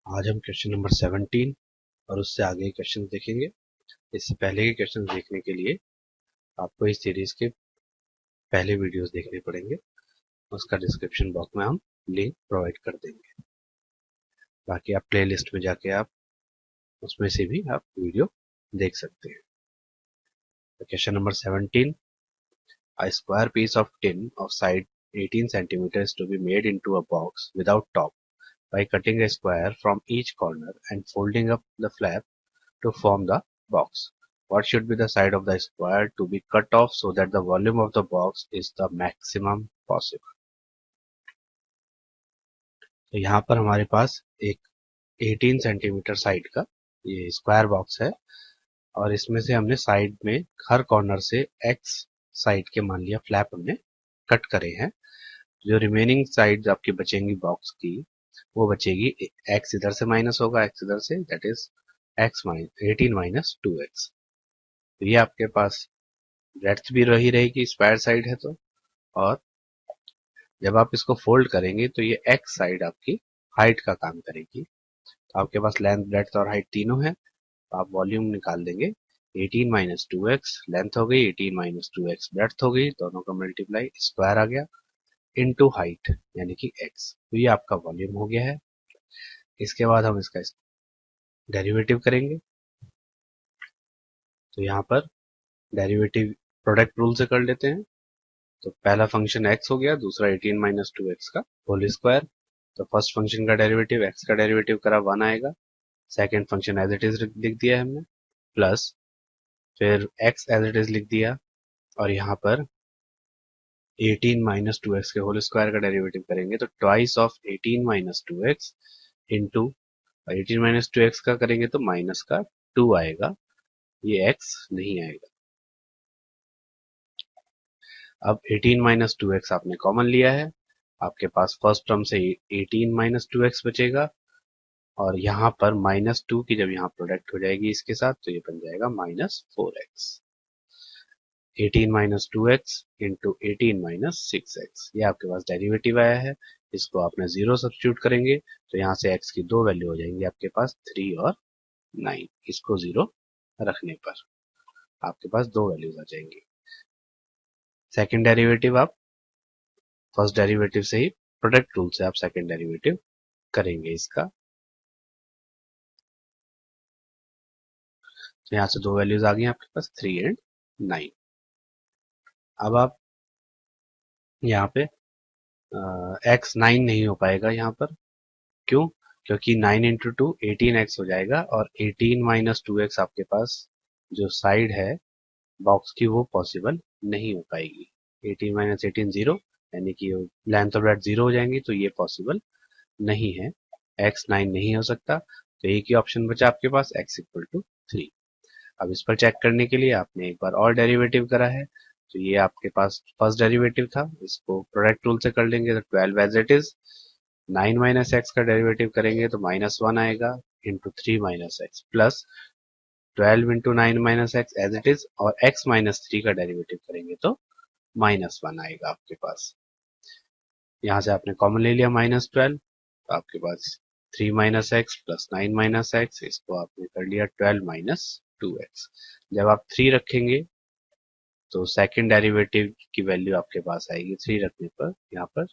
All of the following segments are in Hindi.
आज हम क्वेश्चन नंबर 17 और उससे आगे के क्वेश्चन देखेंगे। इससे पहले के क्वेश्चन देखने के लिए आपको इस सीरीज के पहले वीडियोस देखने पड़ेंगे। उसका डिस्क्रिप्शन बॉक्स में हम लिंक प्रोवाइड कर देंगे। बाकी आप प्लेलिस्ट में जाके आप उसमें से भी आप वीडियो देख सकते हैं। Question number 17, a square piece of tin of side 18 centimeters to be made into a box without top by cutting a square from each corner and folding up the flap to form the box. What should be the side of the square to be cut off so that the volume of the box is the maximum possible? तो यहाँ पर हमारे पास एक 18 सेंटीमीटर साइड का ये स्क्वायर बॉक्स है और इसमें से हमने साइड में हर कॉर्नर से एक्स साइड के मान लिया फ्लैप हमने कट करे हैं। जो रिमेनिंग साइड आपकी बचेंगी बॉक्स की वो बचेगी एक्स इधर से माइनस होगा एक्स इधर से, that is x 18 minus 2x। तो ये आपके पास ब्रेड्थ भी रही रहेगी, स्क्वायर साइड है तो, और जब आप इसको फोल्ड करेंगे तो ये एक्स साइड आपकी हाइट का काम करेगी। तो आपके पास लेंथ ब्रेड्थ और हाइट तीनों है, तो आप वॉल्यूम निकाल देंगे। 18 माइनस 2x लेंथ हो गई, 18 माइनस 2x ब्रेड्थ हो गई, दोनों का मल्टीप्लाई स्क्वायर आ गया इनटू हाइट यानी कि x। तो ये आपका वॉल्यूम हो गया है। इसके बाद हम इसका डेरिवेटिव करेंगे। तो यहाँ पर डेरिवेटिव प्रोडक्ट रूल से कर लेते हैं। तो पहला फंक्शन x हो गया, दूसरा 18 माइनस 2x का होल स्क्वायर। तो फर्स्ट फंक्शन का डेरिवेटिव x का डेरिवेटिव करा 1 आएगा। Second function as it is लिख दिया है हमने, प्लस फिर x एज इट इज लिख दिया, और यहाँ पर 18 माइनस 2x के होल स्क्वायर का डेरिवेटिव करेंगे तो twice of 18 minus 2x into 18 minus 2x का करेंगे तो माइनस का 2 आएगा, ये x नहीं आएगा। अब 18 माइनस 2x आपने कॉमन लिया है, आपके पास फर्स्ट टर्म से 18 माइनस 2x बचेगा, और यहाँ पर माइनस 2 की जब यहाँ प्रोडक्ट हो जाएगी इसके साथ तो ये बन जाएगा minus 4x। 18 minus 2x into 18 minus 6x, ये आपके पास डेरिवेटिव आया है। इसको आपने 0 सब्स्टिट्यूट करेंगे तो यहाँ से x की दो वैल्यू हो जाएंगी आपके पास 3 और 9। इसको 0 रखने पर आपके पास दो वैल्यूज आ जाएंगी। सेकेंड डेरिवेटिव आप फर्स्ट डेरिवेटिव से ही प्रोडक्ट रूल से आप सेकेंड डेरिवेटिव करेंगे इसका। तो यहाँ से दो वैल्यूज आ गई आपके पास 3 एंड 9। अब आप यहाँ पे x 9 नहीं हो पाएगा यहाँ पर, क्यों? क्योंकि 9 इंटू 2 18x हो जाएगा, और 18 माइनस 2x आपके पास जो साइड है बॉक्स की वो पॉसिबल नहीं हो पाएगी। 18 माइनस 18 0, यानी कि लेंथ और ब्रेड्थ 0 हो जाएंगी, तो ये पॉसिबल नहीं है। x 9 नहीं हो सकता, तो एक ही ऑप्शन बचा आपके पास x इक्वल टू 3। अब इस पर चेक करने के लिए आपने एक बार और डेरिवेटिव करा है। तो ये आपके पास फर्स्ट डेरिवेटिव था, इसको प्रोडक्ट रूल से कर लेंगे तो 12 as it is. 9 minus x का डेरिवेटिव करेंगे तो माइनस 1 आएगा into 3 minus x, plus 12 into 9 minus x as it is, और x माइनस 3 का डेरिवेटिव करेंगे तो माइनस 1 आएगा आपके पास। यहाँ से आपने कॉमन ले लिया -12, तो आपके पास 3 minus x plus 9 minus x, इसको आपने कर लिया 12 माइनस 2x। जब आप 3 रखेंगे तो सेकंड डेरिवेटिव की वैल्यू आपके पास आएगी 3 रखने पर, यहाँ पर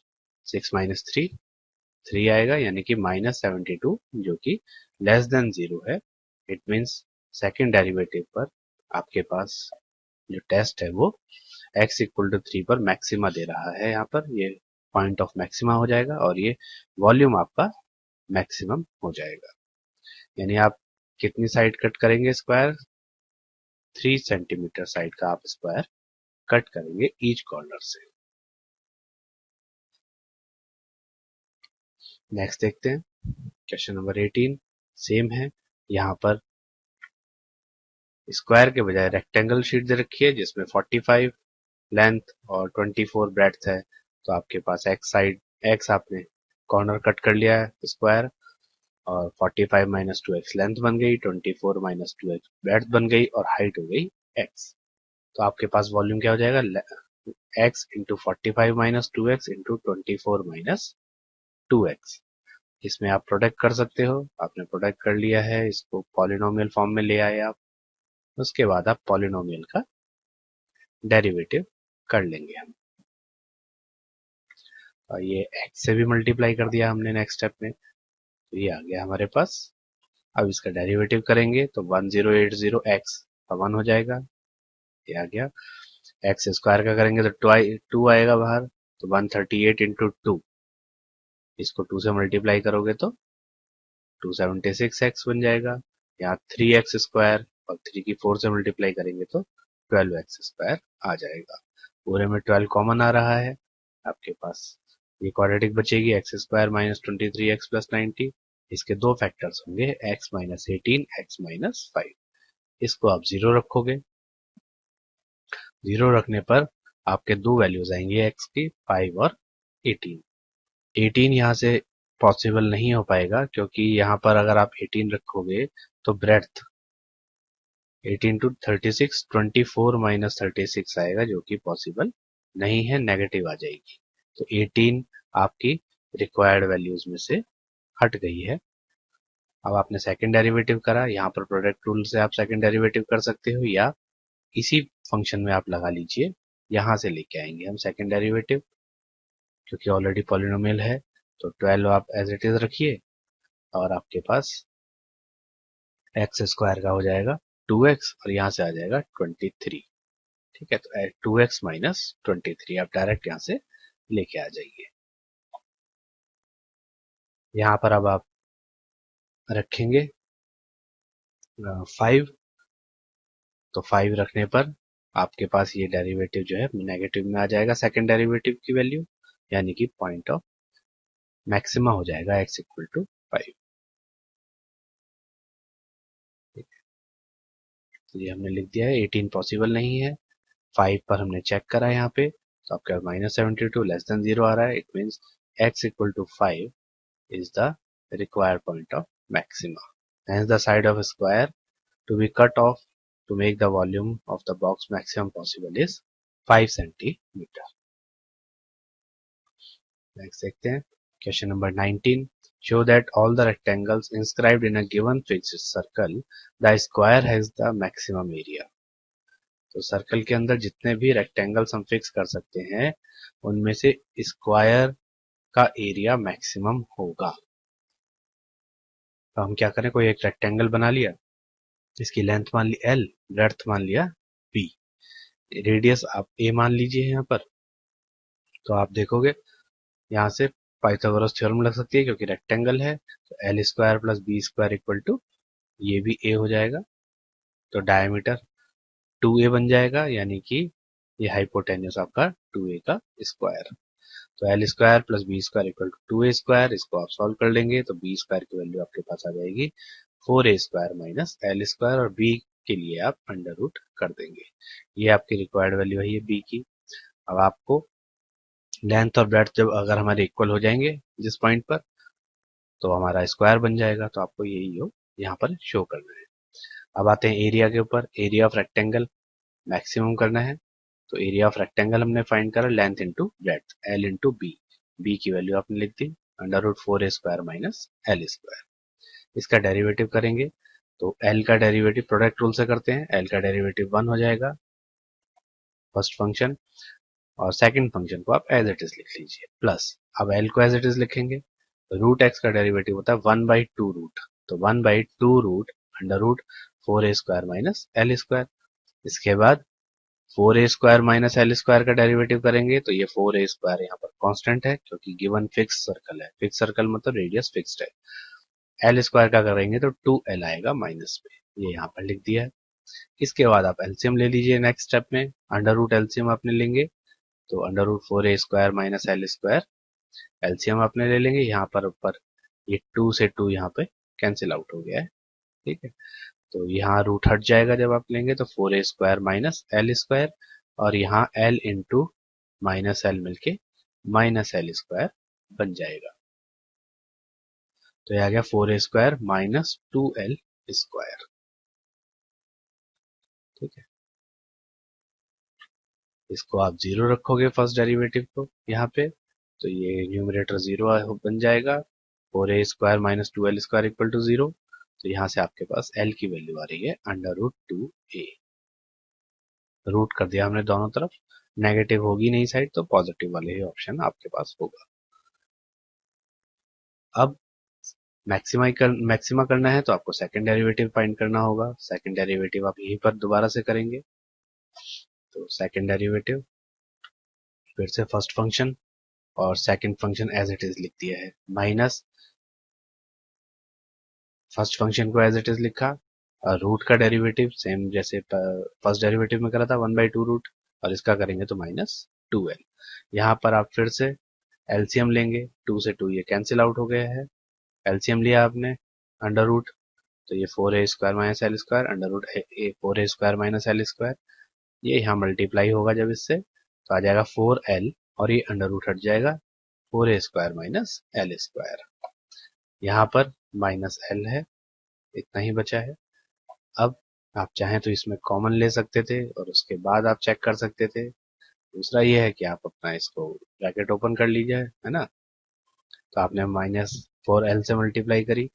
6 माइनस 3 आएगा, यानी कि -72, जो कि लेस देन 0 है। इट मीन्स सेकंड डेरिवेटिव पर आपके पास जो टेस्ट है वो x इक्वल टू 3 पर मैक्सिमा दे रहा है। यहाँ पर ये पॉइंट ऑफ मैक्सिमा हो जाएगा और ये वॉल्यूम आपका मैक्सिमम हो जाएगा। यानी आप कितनी साइड कट करेंगे स्क्वायर? 3 सेंटीमीटर साइड का आप स्क्वायर कट करेंगे ईच कॉर्नर से। नेक्स्ट देखते हैं क्वेश्चन नंबर 18। सेम है, यहाँ पर स्क्वायर के बजाय रेक्टेंगल शीट दे रखी है जिसमें 45 लेंथ और 24 ब्रेड्थ है। तो आपके पास एक्स साइड एक्स आपने कॉर्नर कट कर लिया है स्क्वायर, और 45 माइनस 2x लेंथ बन गई, 24 माइनस 2x ब्रेड्थ बन गई, और हाइट हो गई x। तो आपके पास वॉल्यूम क्या हो जाएगा? x into 45 minus 2x into 24 minus 2x। इसमें आप प्रोडक्ट कर सकते हो। आपने प्रोडक्ट कर लिया है, इसको पॉलिनोमियल फॉर्म में ले आए आप। उसके बाद आप पॉलिनोमियल का डेरिवेटिव कर लेंगे हम। और ये एक्स से भी मल्टीप्लाई कर दिया हमने नेक्स्ट स्टेप में, तो ये आ गया हमारे पास। अब इसका डेरिवेटिव करेंगे तो 1080 एक्स का 1 हो जाएगा, ये आ गया। एक्स स्क्वायर का करेंगे तो टू आएगा बाहर, तो 138 इंटू टू, इसको 2 से मल्टीप्लाई करोगे तो 276 एक्स बन जाएगा। यहाँ 3x स्क्वायर और 3 की 4 से मल्टीप्लाई करेंगे तो 12x स्क्वायर आ जाएगा। पूरे में 12 कॉमन आ रहा है आपके पास। ये क्वाड्रेटिक बचेगी x square minus 23 x plus 90। इसके दो फैक्टर्स होंगे x माइनस 18 x माइनस 5। इसको आप जीरो रखोगे। जीरो रखने पर आपके दो वैल्यूज आएंगे x की, 5 और 18। 18 यहाँ से पॉसिबल नहीं हो पाएगा, क्योंकि यहाँ पर अगर आप 18 रखोगे तो ब्रेड्थ 18 टू 36 24 माइनस 36 आएगा, जो कि पॉसिबल नहीं है, नेगेटिव आ जाएगी। तो 18 आपकी रिक्वायर्ड वैल्यूज में से हट गई है। अब आपने सेकंड डेरिवेटिव करा, यहाँ पर प्रोडक्ट रूल से आप सेकंड डेरिवेटिव कर सकते हो, या इसी फंक्शन में आप लगा लीजिए। यहाँ से लेके आएंगे हम सेकंड डेरिवेटिव, क्योंकि ऑलरेडी पॉलिनोमियल है। तो 12 आप एज इट इज रखिए, और आपके पास एक्स स्क्वायर का हो जाएगा 2x, और यहाँ से आ जाएगा 23। ठीक है, तो 2x माइनस 23 आप डायरेक्ट यहाँ से लेके आ जाइए। यहाँ पर अब आप रखेंगे 5, तो 5 रखने पर आपके पास ये डेरिवेटिव जो है नेगेटिव में आ जाएगा, सेकंड डेरिवेटिव की वैल्यू, यानी कि पॉइंट ऑफ मैक्सिमा हो जाएगा x इक्वल टू 5। तो ये हमने लिख दिया है। 18 पॉसिबल नहीं है, 5 पर हमने चेक करा यहाँ पे, तो आपका -72 लेस देन 0 आ रहा है। It means x equal to 5 is the required point of maxima. Hence the side of a square to be cut off to make the volume of the box maximum possible is 5 centimeter. Next देखते हैं question number 19. Show that all the rectangles inscribed in a given fixed circle, the square has the maximum area. तो सर्कल के अंदर जितने भी रेक्टेंगल्स हम फिक्स कर सकते हैं, उनमें से स्क्वायर का एरिया मैक्सिमम होगा। तो हम क्या करें, कोई एक रेक्टेंगल बना लिया, इसकी लेंथ मान ली l, ब्रेड्थ मान लिया b, रेडियस आप a मान लीजिए यहाँ पर। तो आप देखोगे यहाँ से पाइथागोरस थ्योरम लग सकती है, क्योंकि रेक्टेंगल है, तो l square plus b square equal to, ये भी a हो जाएगा, तो डायमीटर 2a बन जाएगा, यानी कि ये हाइपोटेन्यूस आपका 2a का स्क्वायर। तो l square plus b square equal to 2a square, इसको आप सॉल्व कर लेंगे तो बी स्क्वायर की वैल्यू आपके पास आ जाएगी 4a square minus L square, और b के लिए आप अंडर रूट कर देंगे। ये आपकी रिक्वायर्ड वैल्यू है ये b की। अब आपको लेंथ और ब्रेड्थ जब अगर हमारे इक्वल हो जाएंगे जिस पॉइंट पर, तो हमारा स्क्वायर बन जाएगा। तो आपको यही हो यहाँ पर शो करना है। अब आते हैं एरिया के ऊपर। एरिया ऑफ रेक्टेंगल मैक्सिमम करना है, तो एरिया ऑफ रेक्टेंगल हमने फाइंड करा length into breadth, L into B. B की वैल्यू आपने लिख दी under root 4a square minus L square. इसका डेरिवेटिव करेंगे तो एल का डेरिवेटिव प्रोडक्ट रूल से करते हैं, एल का डेरिवेटिव 1 हो जाएगा फर्स्ट फंक्शन, और सेकंड फंक्शन को आप एज इट इज लिख लीजिए प्लस। अब एल को एज इट इज लिखेंगे, रूट एक्स का डेरिवेटिव होता है 1/2 रूट, तो 1/2 root under root 4a square minus L square. इसके बाद 4a square minus L square का डेरिवेटिव करेंगे, तो ये 4a स्क्वायर यहाँ पर कांस्टेंट है, क्योंकि गिवन फिक्स सर्कल है। फिक्स सर्कल मतलब रेडियस फिक्स्ड है। एल स्क्वायर का करेंगे तो 2l आएगा माइनस में, ये यहाँ पर लिख दिया है। इसके बाद आप एलसीएम ले लीजिए नेक्स्ट स्टेप में, अंडर रूट एलसीएम आपने लेंगे, तो under root 4a square minus L square LCM आपने ले लेंगे। यहाँ पर ऊपर ये 2 से 2 यहाँ पे कैंसिल आउट हो गया है, ठीक है। तो यहाँ रूट हट जाएगा जब आप लेंगे, तो 4a square minus L square, और यहाँ l इंटू माइनस एल मिलके माइनस एल स्क्वायर बन जाएगा। तो यह आ गया 4a square minus 2l square, ठीक है। इसको आप जीरो रखोगे फर्स्ट डेरिवेटिव को यहाँ पे, तो ये न्यूमरेटर जीरो बन जाएगा, 4a² minus 2l² equal to 0। तो यहाँ से आपके पास l की वैल्यू आ रही है √2a। रूट कर दिया हमने दोनों तरफ, नेगेटिव होगी नहीं साइड तो पॉजिटिव वाले ही ऑप्शन आपके पास होगा। अब मैक्सिमा करना है तो आपको सेकंड डेरिवेटिव फाइंड करना होगा। सेकंड डेरिवेटिव आप यहीं पर दोबारा से करेंगे। तो सेकंड डेरिवेटिव फिर से फर्स्ट फंक्शन और second function as it is लिख दिया है, माइनस फर्स्ट फंक्शन को एज इट इज लिखा, और रूट का डेरिवेटिव सेम जैसे फर्स्ट डेरिवेटिव में करा था 1/2 रूट, और इसका करेंगे तो -2l। यहाँ पर आप फिर से एलसीएम लेंगे, 2 से 2 ये कैंसिल आउट हो गया है। एलसीएम लिया आपने अंडर रूट, तो ये 4a² minus l² under root 4a² minus l², ये यहाँ मल्टीप्लाई होगा जब इससे तो आ जाएगा 4l, और ये अंडर रूट हट जाएगा 4a² माइनस l²। यहाँ पर -l है, इतना ही बचा है। अब आप चाहें तो इसमें कॉमन ले सकते थे और उसके बाद आप चेक कर सकते थे। दूसरा ये है कि आप अपना इसको ब्रैकेट ओपन कर लीजिए, है ना। तो आपने -4l से मल्टीप्लाई करी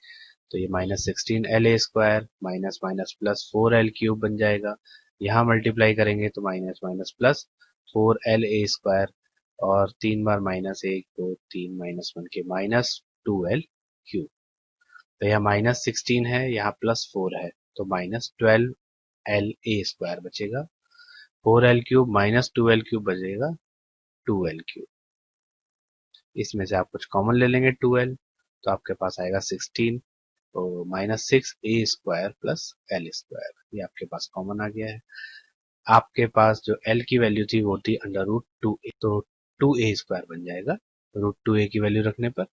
तो ये -16la² minus minus plus 4l³ बन जाएगा। यहाँ मल्टीप्लाई करेंगे तो माइनस माइनस प्लस 4la², और 3 बार -1 2 3 -1 के -2l³। तो यहाँ -16 है, यहाँ +4 है, तो -12la² बचेगा। 4l³ -2l³ बचेगा 2l³। इसमें से आप कुछ कॉमन ले लेंगे 2l, तो आपके पास आएगा 16, तो -6a² प्लस l², ये आपके पास कॉमन आ गया है। आपके पास जो l की वैल्यू थी वो थी √2a, तो 2a² बन जाएगा √2a की वैल्यू रखने पर,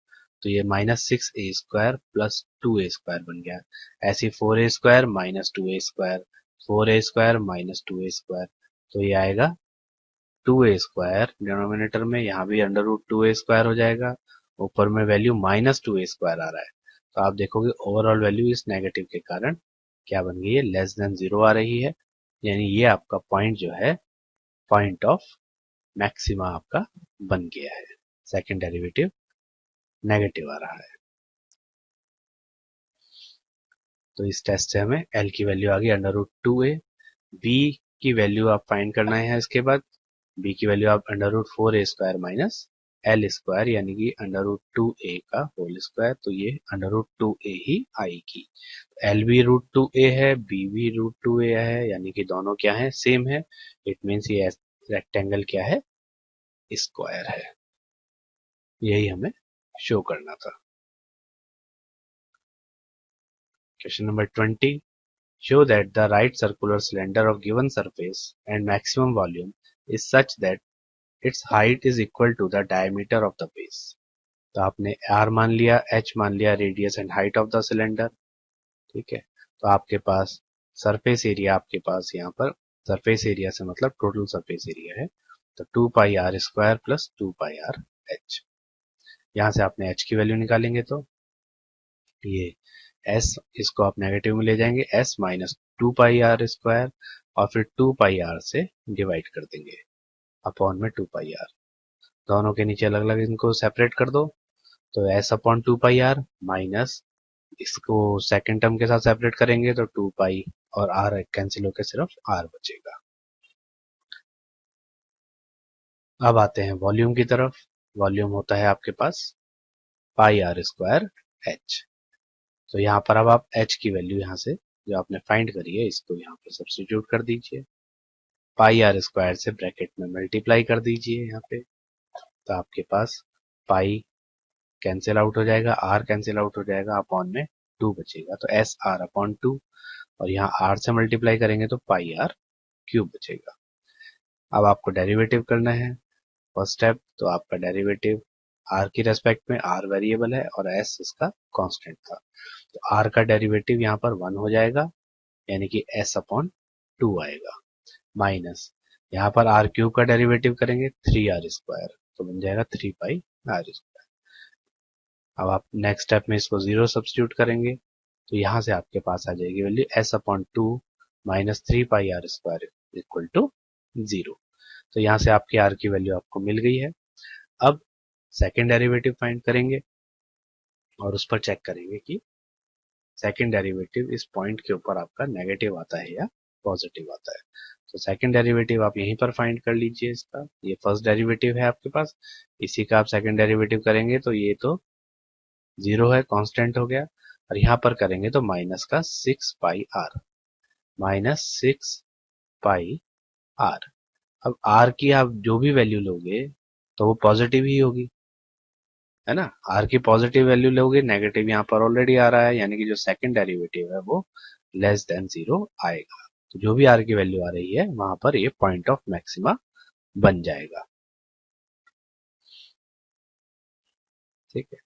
तो ये -6a² प्लस 2a² बन गया। ऐसी 4a² minus 2a², 4a² minus 2a², तो ये आएगा 2a² डिनोमिनेटर में, यहाँ भी √2a² हो जाएगा, ऊपर में वैल्यू -2a² आ रहा है। तो आप देखोगे ओवरऑल वैल्यू इस नेगेटिव के कारण क्या बन गई है, लेस देन 0 आ रही है, यानी ये आपका पॉइंट जो है पॉइंट ऑफ मैक्सिमा आपका बन गया है। सेकंड डेरिवेटिव नेगेटिव आ रहा है। तो इस टेस्ट से हमें l की वैल्यू आ गई √2a। b की वैल्यू आप फाइंड करना है, इसके बाद b की वैल्यू आप √4a² माइनस l² यानी कि √2a का होल स्क्वायर, तो ये √2a ही आएगी। l भी √2a है, b भी √2a है, यानी कि दोनों क्या है, सेम है। इट मीन्स ये रेक्टेंगल क्या है, स्क्वायर है। यही हमें शो करना था। Question number 20, show that the right circular cylinder of given surface and maximum volume is such that its height is equal to the diameter of the base। तो आपने r मान लिया, h मान लिया, radius and height of the cylinder, ठीक है। तो आपके पास सरफेस एरिया, आपके पास यहाँ पर सरफेस एरिया से मतलब टोटल सरफेस एरिया है, तो 2πr² प्लस 2πrh। यहाँ से आपने h की वैल्यू निकालेंगे तो ये s, इसको आप नेगेटिव में ले जाएंगे, s माइनस 2πr² और फिर 2πr से डिवाइड कर देंगे अपॉन में 2πr, दोनों के नीचे अलग अलग इनको सेपरेट कर दो, तो s अपॉन 2πr माइनस इसको सेकंड टर्म के साथ सेपरेट करेंगे तो 2π और r कैंसिल होकर सिर्फ r बचेगा। अब आते हैं वॉल्यूम की तरफ। वॉल्यूम होता है आपके पास πr²h। तो यहाँ पर अब आप h की वैल्यू यहाँ से जो आपने फाइंड करी है इसको यहाँ पर सब्स्टिट्यूट कर दीजिए, πr² से ब्रैकेट में मल्टीप्लाई कर दीजिए यहाँ पे, तो आपके पास पाई कैंसिल आउट हो जाएगा, r कैंसिल आउट हो जाएगा, अपॉन में 2 बचेगा, तो SR अपॉन 2, और यहाँ r से मल्टीप्लाई करेंगे तो πr³ बचेगा। अब आपको डेरिवेटिव करना है फर्स्ट स्टेप, तो आपका डेरिवेटिव r की रेस्पेक्ट में, r वेरिएबल है और s इसका कांस्टेंट था, तो r का डेरिवेटिव यहाँ पर 1 हो जाएगा, यानी कि s अपॉन 2 आएगा, माइनस यहाँ पर r³ का डेरिवेटिव करेंगे 3r², तो बन जाएगा 3πr²। अब आप नेक्स्ट स्टेप में इसको 0 सब्स्टिट्यूट करेंगे, तो यहाँ से आपके पास आ जाएगी value s upon 2 minus 3πr² equal to 0। तो यहाँ से आपकी r की वैल्यू आपको मिल गई है। अब सेकेंड डेरिवेटिव फाइंड करेंगे, और उस पर चेक करेंगे कि सेकंड डेरिवेटिव इस पॉइंट के ऊपर आपका नेगेटिव आता है या पॉजिटिव आता है। तो सेकंड डेरिवेटिव आप यहीं पर फाइंड कर लीजिए। इसका ये फर्स्ट डेरिवेटिव है आपके पास, इसी का आप सेकंड डेरिवेटिव करेंगे तो ये तो जीरो है, कांस्टेंट हो गया। और यहाँ पर करेंगे तो माइनस का 6 पाई आर, -6 पाई आर। अब आर की आप जो भी वैल्यू लोगे तो वो पॉजिटिव ही होगी, है ना। आर की पॉजिटिव वैल्यू लोगे, नेगेटिव यहाँ पर ऑलरेडी आ रहा है, यानी कि जो सेकंड डेरिवेटिव है वो लेस देन जीरो आएगा। तो जो भी आर की वैल्यू आ रही है वहां पर ये पॉइंट ऑफ मैक्सिमा बन जाएगा। ठीक है,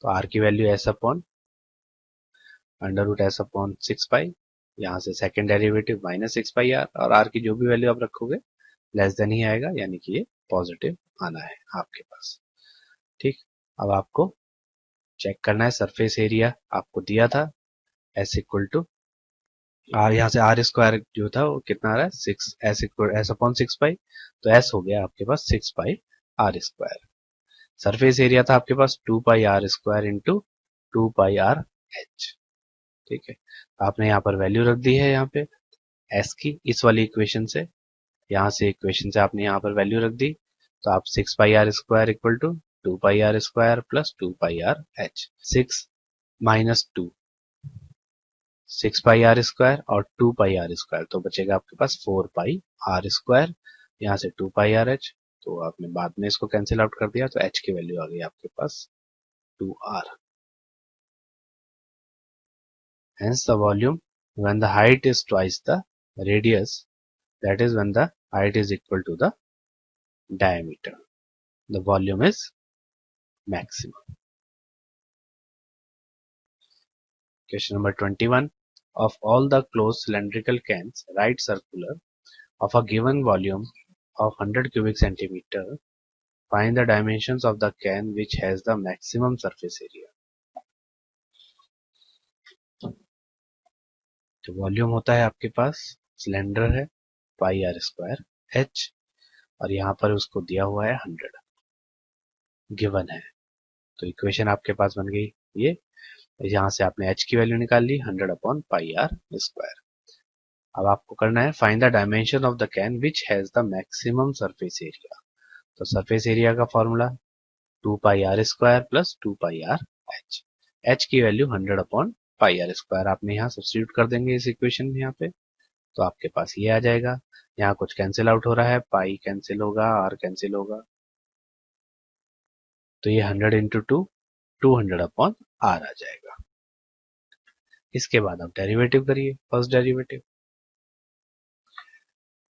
तो आर की वैल्यू एस अपॉन √s/6 पाई, यहाँ से सेकंड डेरिवेटिव -6 पाई आर, और आर की जो भी वैल्यू आप रखोगे लेस देन ही आएगा, यानी कि ये पॉजिटिव आना है आपके पास। ठीक, अब आपको चेक करना है सरफेस एरिया आपको दिया था एस इक्वल टू आर, यहाँ से आर स्क्वायर जो था वो कितना आ रहा है 6, एस अपॉन 6 पाई, तो एस हो गया आपके पास 6 pi are square. Surface area था आपके पास 2 pi are square into 2 pi are H. ठीक है, आपने यहाँ पर वैल्यू रख दी है यहाँ पे एस की, इस वाली इक्वेशन से, यहाँ से इक्वेशन से आपने यहाँ पर वैल्यू रख दी, तो आप 6 pi are square equal to 2 pi are square plus 2 pi are H. 6 - 2, 6 pi are square और 2 पाई आर स्क्वायर, तो बचेगा आपके पास 4 पाई आर स्क्वायर, यहाँ से 2 पाई आर एच, तो आपने बाद में इसको कैंसिल आउट कर दिया तो एच की वैल्यू आ गई आपके पास 2 are. Hence the volume when the height is twice the radius, that is when the height is equal to the diameter, the volume is maximum. Question number 21. Of all the closed cylindrical cans, right circular, of a given volume of 100 cubic centimeter, find the dimensions of the can which has the maximum surface area. तो वॉल्यूम होता है आपके पास, सिलेंडर है पाई आर स्क्वायर एच, और यहाँ पर उसको दिया हुआ है 100 गिवन है। तो इक्वेशन आपके पास बन गई ये, यहाँ से आपने एच की वैल्यू निकाल ली 100/पाई आर स्क्वायर। अब आपको करना है find the dimension of the can which has the maximum surface area. तो सरफेस एरिया का formula 2 pi are square plus 2 pi are h. H की वैल्यू 100/पाई आर स्क्वायर आपने यहाँ सब्स्टिट्यूट कर देंगे इस इक्वेशन में यहाँ पे, तो आपके पास ये आ जाएगा। यहाँ कुछ कैंसिल आउट हो रहा है, पाई कैंसिल होगा, आर कैंसिल होगा, तो ये 100 इंटू 200/आर आ जाएगा। इसके बाद आप डेरिवेटिव करिए, फर्स्ट डेरिवेटिव,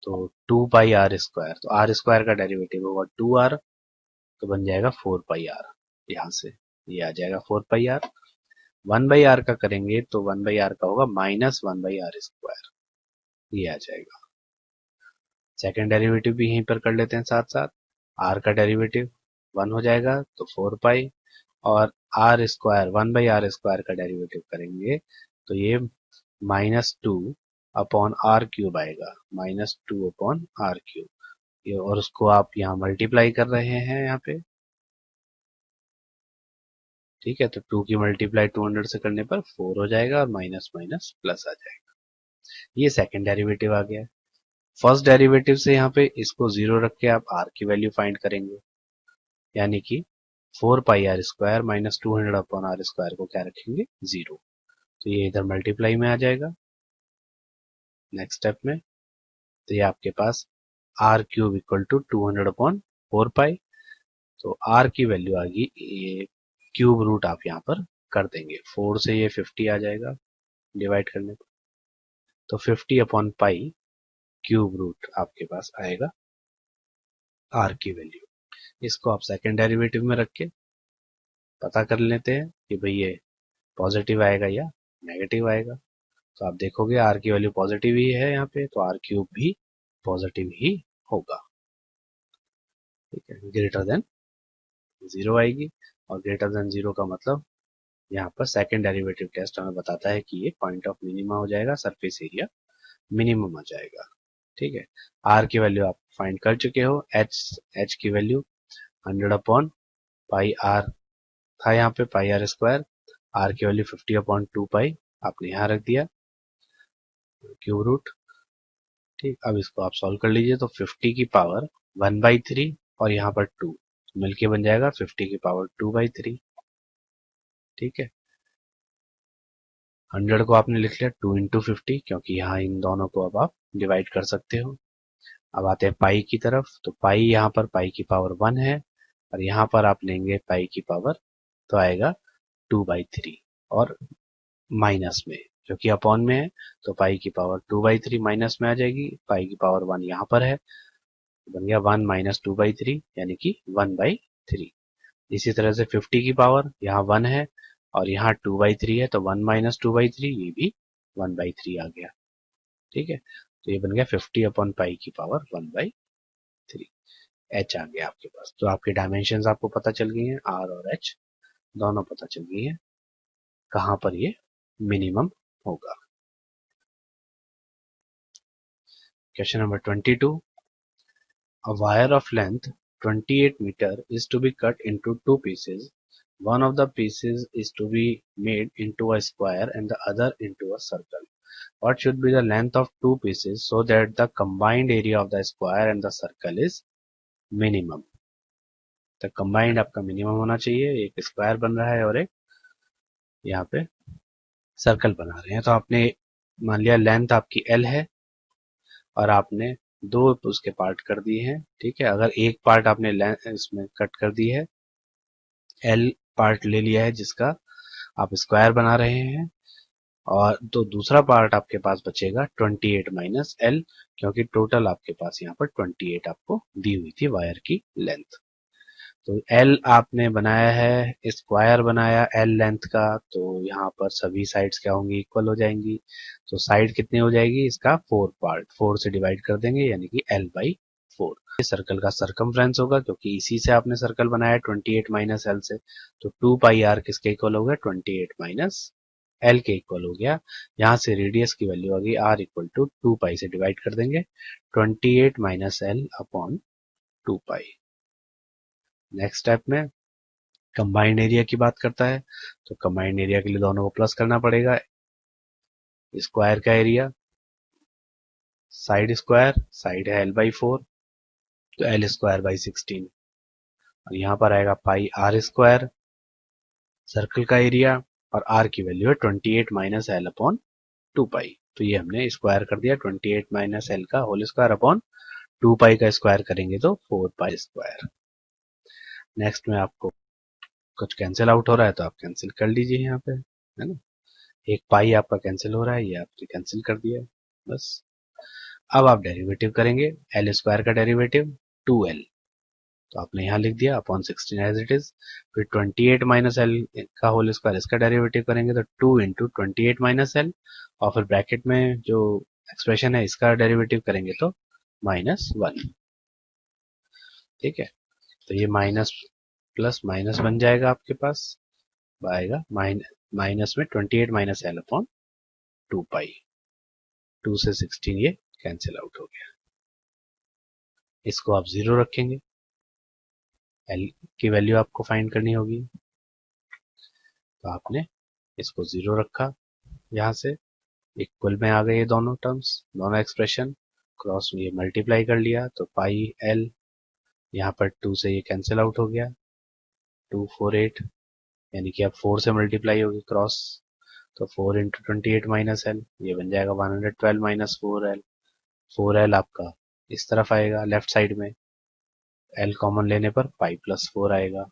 तो 2 पाई आर स्क्वायर, तो आर स्क्वायर का डेरिवेटिव होगा 2 आर, तो बन जाएगा 4 पाई आर। यहाँ से ये आ जाएगा 4 पाई आर। 1/आर का करेंगे तो 1/आर का होगा -1/आर स्क्वायर, ये आ जाएगा। सेकेंड डेरिवेटिव भी यहीं पर कर लेते हैं साथ साथ, आर का डेरिवेटिव 1 हो जाएगा तो 4 पाई, और आर स्क्वायर 1/आर स्क्वायर का डेरिवेटिव करेंगे तो ये -2/r³ आएगा, -2/r³। ये और उसको आप यहाँ मल्टीप्लाई कर रहे हैं यहाँ पे, ठीक है, तो 2 की मल्टीप्लाई 200 से करने पर 4 हो जाएगा और माइनस माइनस प्लस आ जाएगा। ये सेकंड डेरिवेटिव आ गया। फर्स्ट डेरिवेटिव से यहाँ पे इसको जीरो रख के आप आर की वैल्यू फाइंड करेंगे, यानी कि 4 पाई आर स्क्वायर -200/r² को क्या रखेंगे जीरो, तो ये इधर मल्टीप्लाई में आ जाएगा नेक्स्ट स्टेप में। तो ये आपके पास r³ इक्वल टू 200/4 पाई, तो r की वैल्यू आ गई, ये क्यूब रूट आप यहाँ पर कर देंगे, 4 से ये 50 आ जाएगा डिवाइड करने पर, तो 50/पाई क्यूब रूट आपके पास आएगा r की वैल्यू। इसको आप सेकेंड डेरिवेटिव में रख के पता कर लेते हैं कि भाई ये पॉजिटिव आएगा या नेगेटिव आएगा। तो आप देखोगे r की वैल्यू पॉजिटिव ही है यहाँ पे, तो r³ भी पॉजिटिव ही होगा। ठीक है, ग्रेटर देन जीरो आएगी, और ग्रेटर देन जीरो का मतलब यहाँ पर सेकेंड डेरिवेटिव टेस्ट हमें बताता है कि ये पॉइंट ऑफ मिनिमा हो जाएगा, सरफेस एरिया मिनिमम आ जाएगा। ठीक है, आर की वैल्यू आप फाइंड कर चुके हो, एच की वैल्यू 100/पाई आर था यहाँ पे पाई आर स्क्वायर, आर की वैल्यू 50/2 पाई आपने यहाँ रख दिया क्यूब रूट। ठीक, अब इसको आप सॉल्व कर लीजिए तो 50 की पावर 1/3 और यहाँ पर 2 मिलके बन जाएगा 50 की पावर 2/3। ठीक है, 100 को आपने लिख लिया 2 इंटू 50 क्योंकि यहाँ इन दोनों को अब आप डिवाइड कर सकते हो। अब आते हैं पाई की तरफ, तो पाई यहाँ पर पाई की पावर 1 है और यहाँ पर आप लेंगे पाई की पावर, तो आएगा 2/3 और माइनस में, क्योंकि अपॉन में है तो पाई की पावर 2/3 माइनस में आ जाएगी, पाई की पावर 1 यहाँ पर है, बन गया 1 माइनस 2/3 यानी कि 1/3। इसी तरह से 50 की पावर यहाँ 1 है और यहाँ 2/3 है, तो 1 माइनस 2/3 ये भी 1/3 आ गया। ठीक है, तो ये बन गया 50/पाई की पावर 1/3। एच आ गया आपके पास। तो आपके डायमेंशन आपको पता चल गई हैं, आर और एच दोनों पता चल गई हैं कहां पर ये मिनिमम होगा। Question number 22, a wire of length 28 meter is to be cut into two pieces. One of the pieces is to be made into a square and the other into a circle. What should be the length of two pieces so that the combined area of the square and the circle is minimum? तो कंबाइंड आपका मिनिमम होना चाहिए, एक स्क्वायर बन रहा है और एक यहाँ पे सर्कल बना रहे हैं। तो आपने मान लिया लेंथ आपकी एल है और आपने दो उसके पार्ट कर दिए हैं। ठीक है, अगर एक पार्ट आपने इसमें कट कर दी है, एल पार्ट ले लिया है जिसका आप स्क्वायर बना रहे हैं, और तो दूसरा पार्ट आपके पास बचेगा 28 माइनस एल, क्योंकि टोटल आपके पास यहाँ पर 28 आपको दी हुई थी वायर की लेंथ। तो एल आपने बनाया है, स्क्वायर बनाया एल लेंथ का, तो यहाँ पर सभी साइड्स क्या होंगी, इक्वल हो जाएंगी। तो साइड कितनी हो जाएगी, इसका 4 पार्ट, 4 से डिवाइड कर देंगे यानी कि L/4। सर्कल का सरकमफ्रेंस होगा क्योंकि इसी से आपने सर्कल बनाया 28 माइनस एल से, तो 2πr किसके इक्वल हो गया, 28 माइनस एल के इक्वल हो गया। यहाँ से रेडियस की वैल्यू आ गई r इक्वल टू 2π से डिवाइड कर देंगे 28 minus L upon 2π। Next step में कंबाइंड एरिया की बात करता है, तो कंबाइंड एरिया के लिए दोनों को प्लस करना पड़ेगा। स्क्वायर का एरिया साइड स्क्वायर, साइड है L/4 तो L स्क्वायर बाई 16, और यहाँ पर आएगा पाई आर स्क्वायर सर्कल का एरिया, और r की वैल्यू है 28 माइनस एल अपॉन 2π। तो ये हमने स्क्वायर कर दिया 28 माइनस एल का होल स्क्वायर अपॉन 2π का स्क्वायर करेंगे तो 4π स्क्वायर। नेक्स्ट में आपको कुछ कैंसिल आउट हो रहा है तो आप कैंसिल कर लीजिए यहाँ पे, है ना, एक पाई आपका कैंसिल हो रहा है, ये आपने कैंसिल कर दिया बस। अब आप डेरिवेटिव करेंगे, एल स्क्वायर का डेरिवेटिव 2l, तो आपने यहाँ लिख दिया अपॉन 16 एज इट इज। फिर 28 माइनस एल का होल स्क्वायर, इसका डेरिवेटिव करेंगे तो 2 इंटू 28 माइनस एल, और फिर ब्रैकेट में जो एक्सप्रेशन है इसका डेरिवेटिव करेंगे तो -1। ठीक है, तो ये माइनस प्लस माइनस बन जाएगा आपके पास, आएगा माइनस में 28 माइनस एल अपॉन 2π। 2 से 16 ये कैंसिल आउट हो गया। इसको आप 0 रखेंगे, एल की वैल्यू आपको फाइंड करनी होगी, तो आपने इसको 0 रखा, यहाँ से इक्वल में आ गए ये दोनों टर्म्स, दोनों एक्सप्रेशन, क्रॉस में ये मल्टीप्लाई कर लिया तो पाई एल, यहाँ पर 2 से ये कैंसिल आउट हो गया, 248 यानी कि अब 4 से मल्टीप्लाई होगी क्रॉस, तो 4 इंटू 28 माइनस एल, ये बन जाएगा 112 माइनस 4l। 4l आपका इस तरफ आएगा लेफ्ट साइड में, l कॉमन लेने पर पाई प्लस 4 आएगा,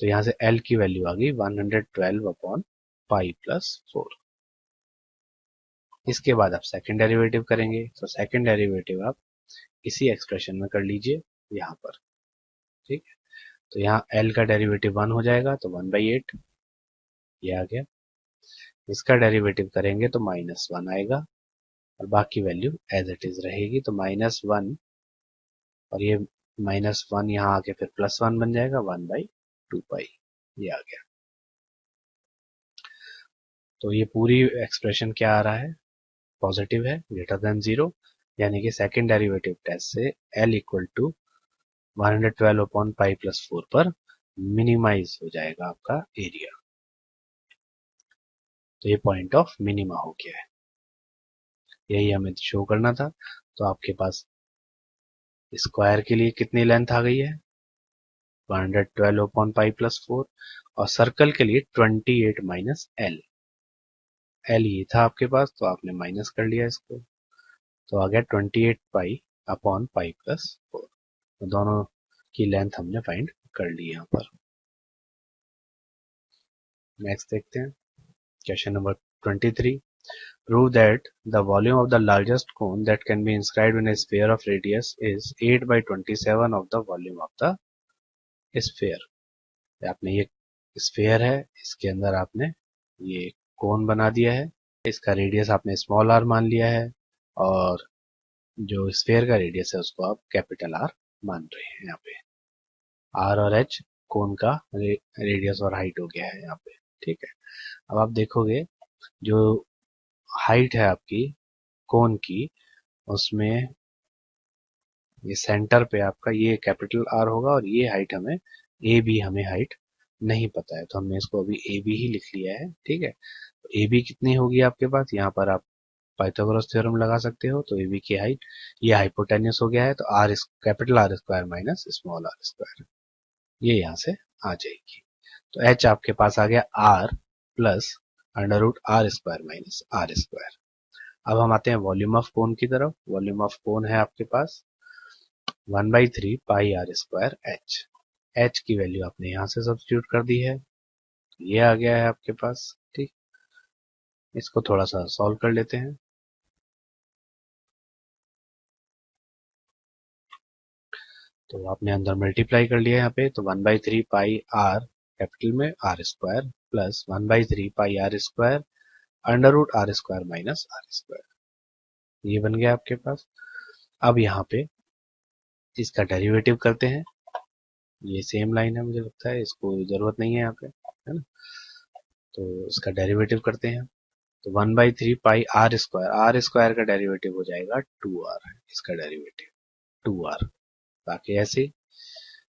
तो यहाँ से l की वैल्यू आ गई 112 अपॉन पाई प्लस 4। इसके बाद आप सेकंड डेरिवेटिव करेंगे, तो सेकंड डेरिवेटिव आप इसी एक्सप्रेशन में कर लीजिए यहाँ पर। ठीक है, तो यहाँ l का डेरिवेटिव 1 हो जाएगा तो 1/8 ये आ गया। इसका डेरिवेटिव करेंगे तो -1 आएगा और बाकी वैल्यू एज इट इज रहेगी, तो -1 और ये -1 यहाँ आके फिर +1 बन जाएगा 1/2π, ये आ गया। तो ये पूरी एक्सप्रेशन क्या आ रहा है, पॉजिटिव है, ग्रेटर देन 0, यानी कि सेकंड डेरिवेटिव टेस्ट से l equal to 112 upon pi plus 4 पर मिनिमाइज हो जाएगा आपका एरिया। तो ये पॉइंट ऑफ मिनिमा हो गया है, यही हमें शो करना था। तो आपके पास स्क्वायर के लिए कितनी लेंथ आ गई है, 112 अपॉन पाई प्लस 4, और सर्कल के लिए 28 माइनस एल। एल ये था आपके पास, तो आपने माइनस कर लिया इसको, तो आ गया 28 पाई अपॉन पाई प्लस 4। तो दोनों की लेंथ हमने फाइंड कर ली यहाँ पर। नेक्स्ट देखते हैं question number 23। Prove that the volume of the largest cone that can be inscribed in a sphere of radius is 8 by 27 of the volume of the sphere। आपने ये स्फेयर है, इसके अंदर आपने ये कोन बना दिया है, इसका रेडियस आपने स्मॉल आर मान लिया है, और जो स्फेयर का रेडियस है उसको आप कैपिटल आर मान रहे हैं। यहाँ पे आर और एच कोन का रेडियस और हाइट हो गया है यहाँ पे। ठीक है, अब आप देखोगे जो हाइट है आपकी कोन की, उसमें ये सेंटर पे आपका ये कैपिटल आर होगा, और ये हाइट हमें ए बी, हमें हाइट नहीं पता है, तो हमने इसको अभी ए बी ही लिख लिया है। ठीक है, तो ए बी कितनी होगी आपके पास, यहाँ पर आप पाइथागोरस थ्योरम लगा सकते हो। तो ए बी की हाइट, ये हाइपोटेन्यूस हो गया है, तो r capital r square minus small r square, ये यहाँ से आ जाएगी। तो एच आपके पास आ गया r plus under root r square minus are square. अब हम आते हैं वॉल्यूम ऑफ कोन की तरफ। वॉल्यूम ऑफ कोन है आपके पास 1/3 pi are square H. H की वैल्यू आपने यहां से सब्स्टिट्यूट कर दी है, ये आ गया है आपके पास। ठीक, इसको थोड़ा सा सॉल्व कर लेते हैं। तो आपने अंदर मल्टीप्लाई कर लिया यहाँ पे, तो 1/3 पाई आर कैपिटल में r square plus 1/3 pi are square under root r square minus are square, ये बन गया आपके पास। अब यहाँ पे इसका डेरिवेटिव करते हैं, ये सेम लाइन है, मुझे लगता है इसको जरूरत नहीं है यहाँ पे, है ना। तो इसका डेरिवेटिव करते हैं, तो 1/3 पाई आर स्क्वायर का डेरिवेटिव हो जाएगा 2r, इसका डेरिवेटिव 2r। बाकी ऐसे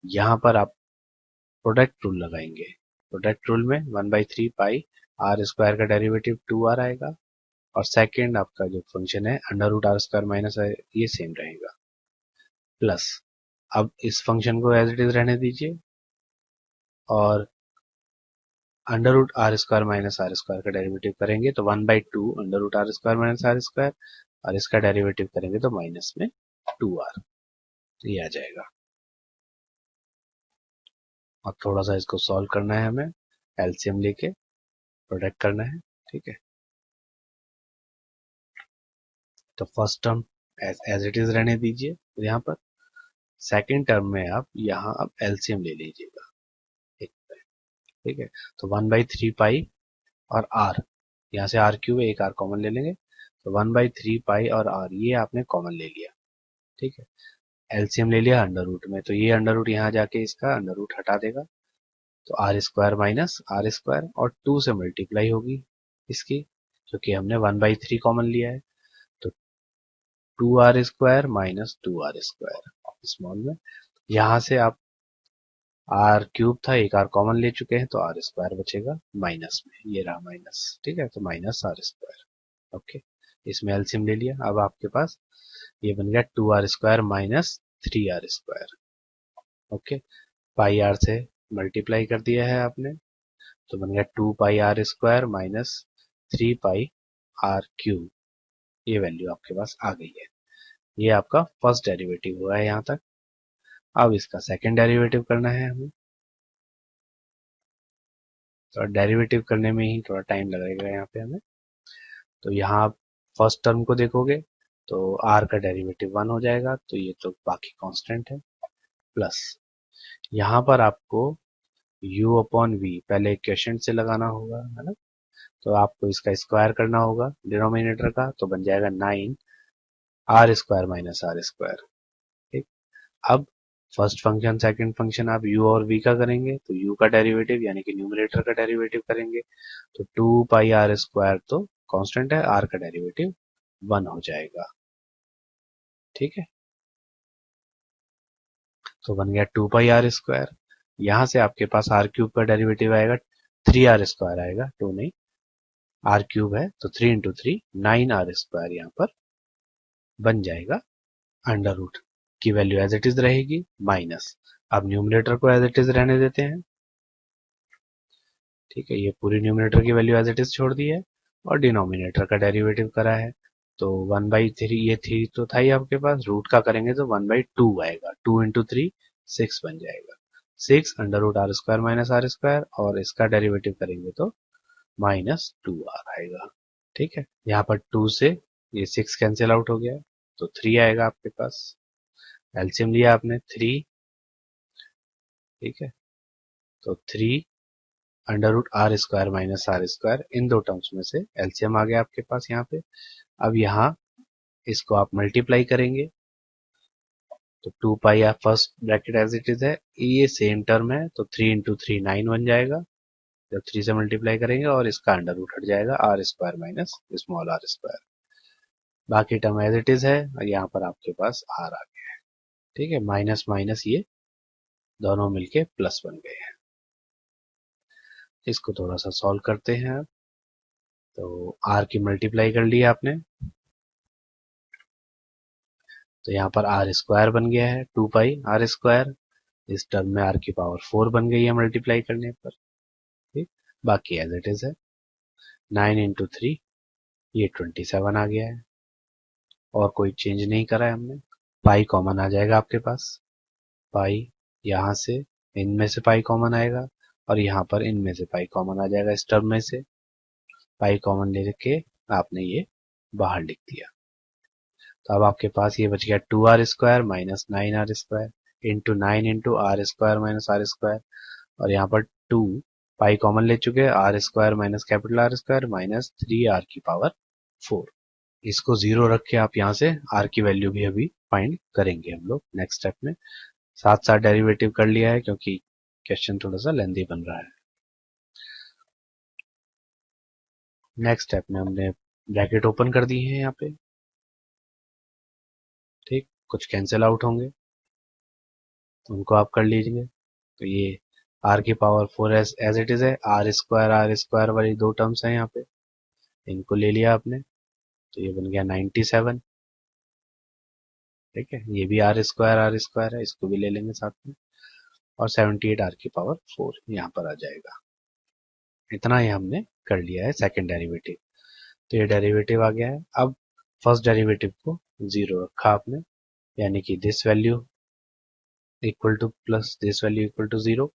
यहाँ पर आप प्रोडक्ट रूल लगाएंगे। प्रोडक्ट रूल में 1/3 पाई आर स्क्वायर का डेरिवेटिव 2r आएगा, और सेकेंड आपका जो फंक्शन है under root r square minus ये सेम रहेगा, प्लस अब इस फंक्शन को एज इट इज रहने दीजिए, और under root r square minus are square का डेरिवेटिव करेंगे तो 1/2 under root r square minus are square, और इसका डेरिवेटिव करेंगे तो माइनस में 2r, ये आ जाएगा। अब थोड़ा सा इसको सॉल्व करना है हमें, एलसीएम लेके प्रोडक्ट करना है। ठीक है, तो first term as it is रहने दीजिए यहाँ पर, सेकेंड टर्म में आप यहाँ अब एलसीएम ले लीजिएगा। ठीक है, तो 1/3 पाई और आर, यहाँ से आर क्यूब एक आर कॉमन ले लेंगे, तो 1/3 पाई और आर ये आपने कॉमन ले लिया। ठीक है, एलसीएम ले लिया अंडर रूट में, तो ये अंडर रूट यहाँ जाके इसका अंडर रूट हटा देगा, तो r square minus are square, और 2 से मल्टीप्लाई होगी इसकी, क्योंकि हमने 1/3 कॉमन लिया है, तो 2r square minus 2r square small में, यहाँ से आप आर क्यूब था, एक आर कॉमन ले चुके हैं, तो आर स्क्वायर बचेगा माइनस में, ये रहा माइनस। ठीक है, तो माइनस आर स्क्वायर। ओके, इसमें एलसीएम ले लिया, अब आपके पास ये बन गया 2r square minus 3r square. Okay, pi R से मल्टीप्लाई कर दिया है आपने, तो बन गया 2 pi are square minus 3 pi R cube, ये वैल्यू आपके पास आ गई है। ये आपका फर्स्ट डेरिवेटिव हुआ है यहाँ तक। अब इसका सेकंड डेरिवेटिव करना है हमें, तो डेरिवेटिव करने में ही थोड़ा टाइम लगेगा यहाँ पे हमें। तो यहाँ आप फर्स्ट टर्म को देखोगे तो r का डेरिवेटिव 1 हो जाएगा, तो ये तो बाकी कांस्टेंट है, प्लस यहाँ पर आपको u अपॉन v पहले इक्वेशन से लगाना होगा, है ना। तो आपको इसका स्क्वायर करना होगा डिनोमिनेटर का, तो बन जाएगा 9 r square minus are square. ठीक, अब फर्स्ट फंक्शन सेकंड फंक्शन आप u और v का करेंगे, तो u का डेरिवेटिव यानी कि न्यूमरेटर का डेरिवेटिव करेंगे, तो 2 पाई आर स्क्वायर तो कांस्टेंट है, r का डेरिवेटिव 1 हो जाएगा। ठीक है, तो बन गया 2 पाई आर स्क्वायर, यहाँ से आपके पास आर क्यूब का डेरिवेटिव आएगा 3r² आएगा, 2 नहीं, आर क्यूब है तो 3 × 3 9r² यहाँ पर बन जाएगा। अंडर रूट की वैल्यू एज इट इज रहेगी माइनस, अब न्यूमरेटर को एज इट इज रहने देते हैं। ठीक है, ये पूरी न्यूमरेटर की वैल्यू एज इट इज छोड़ दी है और डिनोमिनेटर का डेरिवेटिव करा है, तो 1/3, ये 3 तो था ही आपके पास, रूट का करेंगे तो 1/2 आएगा, 2 × 3 6 बन जाएगा, 6 √r² - r², और इसका डेरिवेटिव करेंगे तो -2r आएगा। ठीक है, यहाँ पर 2 से ये 6 कैंसिल आउट हो गया है, तो 3 आएगा आपके पास। एलसीएम लिया आपने 3, ठीक है, तो 3 √r² - r², इन दो टर्म्स में से एलसीएम आ गया आपके पास यहाँ पे। अब यहाँ इसको आप मल्टीप्लाई करेंगे तो 2 पाई आप first bracket as it is है, ये सेम टर्म है तो 3 × 3 9 बन जाएगा जब 3 से मल्टीप्लाई करेंगे, और इसका अंडर रूट हट जाएगा r² - स्मॉल r²। बाकी टर्म एज इट इज है और यहाँ पर आपके पास r आ गया है। ठीक है, माइनस माइनस ये दोनों मिलके प्लस बन गए हैं। इसको थोड़ा सा सॉल्व करते हैं अब। तो r की मल्टीप्लाई कर ली आपने, तो यहाँ पर r² बन गया है 2 पाई r², इस टर्म में r की पावर 4 बन गई है मल्टीप्लाई करने पर। ठीक, बाकी एज इट इज है, 9 × 3 ये 27 आ गया है, और कोई चेंज नहीं करा है हमने। पाई कॉमन आ जाएगा आपके पास, पाई यहाँ से इनमें से पाई कॉमन आएगा, और यहाँ पर इनमें से पाई कॉमन आ जाएगा, इस टर्म में से पाई कॉमन ले के आपने ये बाहर लिख दिया। तो अब आपके पास ये बच गया 2r² - 9r² into 9 × r² - r², और यहाँ पर 2 पाई कॉमन ले चुके हैं, r² - कैपिटल R² - 3r की पावर 4। इसको 0 रख के आप यहाँ से r की वैल्यू भी अभी फाइंड करेंगे हम लोग नेक्स्ट स्टेप में। साथ साथ डेरिवेटिव कर लिया है क्योंकि क्वेश्चन थोड़ा सा लेंथी बन रहा है। नेक्स्ट स्टेप में हमने ब्रैकेट ओपन कर दी है यहाँ पे। ठीक, कुछ कैंसिल आउट होंगे उनको आप कर लीजिए। तो ये r की पावर 4 एज इट इज है, r² वाली दो टर्म्स हैं यहाँ पे, इनको ले लिया आपने, तो ये बन गया 97। ठीक है, ये भी r² है, इसको भी ले लेंगे साथ में, और 78 r की पावर 4 यहाँ पर आ जाएगा। इतना ही हमने कर लिया है सेकंड डेरिवेटिव। तो ये डेरिवेटिव आ गया है। अब फर्स्ट डेरिवेटिव को 0 रखा आपने, यानी कि this value equal to plus this value equal to 0,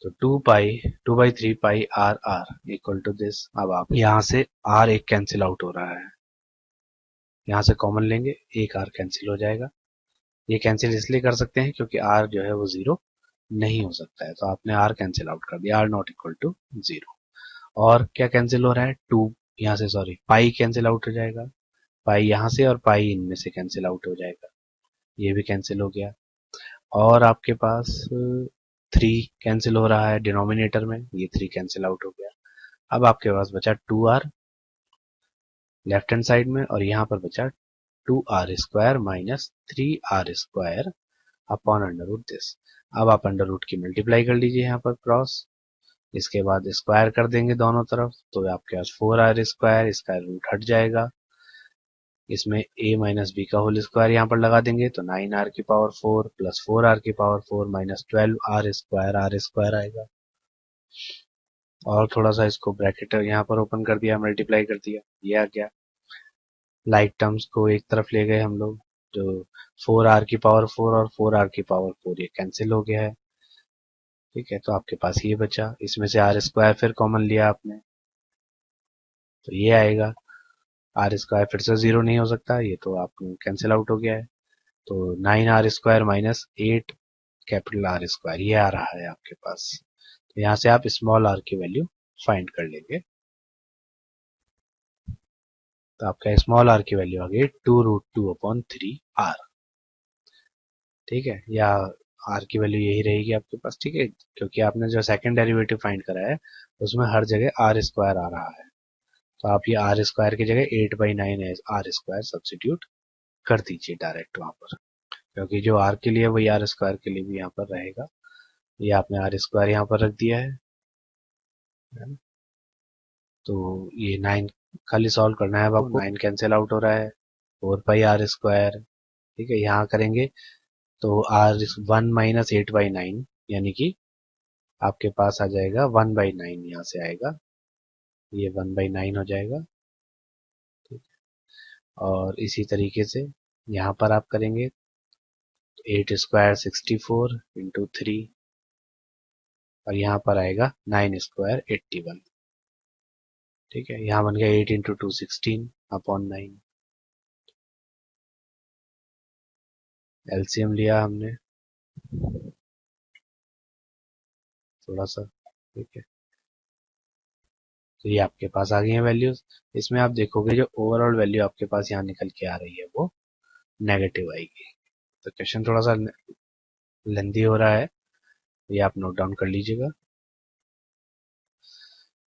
तो 2/3 pi r equal to this. अब आप यहाँ से r एक कैंसिल आउट हो रहा है, यहाँ से कॉमन लेंगे, एक r कैंसिल हो जाएगा। ये कैंसिल इसलिए कर सकते हैं क्योंकि r जो है वो 0 नहीं हो सकता है, तो आपने r कैंसिल आउट कर दिया, r नॉट इक्वल टू 0। और क्या कैंसिल हो रहा है, 2 यहाँ से, सॉरी, पाई कैंसिल आउट हो जाएगा, पाई यहाँ से और पाई इनमें से कैंसिल आउट हो जाएगा, ये भी कैंसिल हो गया। और आपके पास 3 कैंसिल हो रहा है डिनोमिनेटर में, ये 3 कैंसिल आउट हो गया। अब आपके पास बचा 2r लेफ्ट हैंड साइड में, और यहाँ पर बचा 2r² - 3r² upon under root this. अब आप अंडर रूट की मल्टीप्लाई कर लीजिए यहाँ पर क्रॉस, इसके बाद स्क्वायर कर देंगे दोनों तरफ, तो आपके पास 4r², इसका रूट हट जाएगा, इसमें a - b का होल स्क्वायर यहाँ पर लगा देंगे, तो 9r की पावर 4 प्लस 4r की पावर 4 माइनस 12r² आएगा। और थोड़ा सा इसको ब्रैकेट यहाँ पर ओपन कर दिया, मल्टीप्लाई कर दिया, ये आ गया। लाइक टर्म्स को एक तरफ ले गए हम लोग, जो 4r की पावर 4 और 4r की पावर 4 ये कैंसिल हो गया है। ठीक है, तो आपके पास ये बचा, इसमें से r² फिर कॉमन लिया आपने, तो ये आएगा। r² फिर से 0 नहीं हो सकता, ये तो आप कैंसिल आउट हो गया है, तो 9r² - 8 कैपिटल R², ये आ रहा है आपके पास। तो यहाँ से आप स्मॉल r की वैल्यू फाइंड कर लेंगे, तो आपका स्मॉल r की वैल्यू आ गई 2√2/3r। ठीक है, या r की वैल्यू यही रहेगी आपके पास। ठीक है, क्योंकि आपने जो सेकंड डेरिवेटिव फाइंड करा है उसमें हर जगह r² आ रहा है, तो आप ये r² की जगह 8/9 r² सब्सिट्यूट कर दीजिए डायरेक्ट वहां पर, क्योंकि जो r के लिए वही r² के लिए भी यहाँ पर रहेगा। ये आपने आर स्क्वायर यहाँ पर रख दिया है ना? तो ये 9 खाली सॉल्व करना है अब आपको। 9 कैंसिल आउट हो रहा है, 4 पाई r स्क्वायर। ठीक है, यहाँ करेंगे तो आर 1 - 8/9 यानी कि आपके पास आ जाएगा 1/9, यहाँ से आएगा, ये 1/9 हो जाएगा। ठीक है, और इसी तरीके से यहाँ पर आप करेंगे 8 स्क्वायर 64 इंटू 3, और यहाँ पर आएगा 9 स्क्वायर 81। ठीक है, यहाँ बन गया 8 इंटू 2 16 अपॉन 9। एलसीएम लिया हमने थोड़ा सा। ठीक है, तो ये आपके पास आ गई है वैल्यूज। इसमें आप देखोगे जो ओवरऑल वैल्यू आपके पास यहाँ निकल के आ रही है वो नेगेटिव आएगी। तो क्वेश्चन थोड़ा सा लेंदी हो रहा है, ये आप नोट डाउन कर लीजिएगा।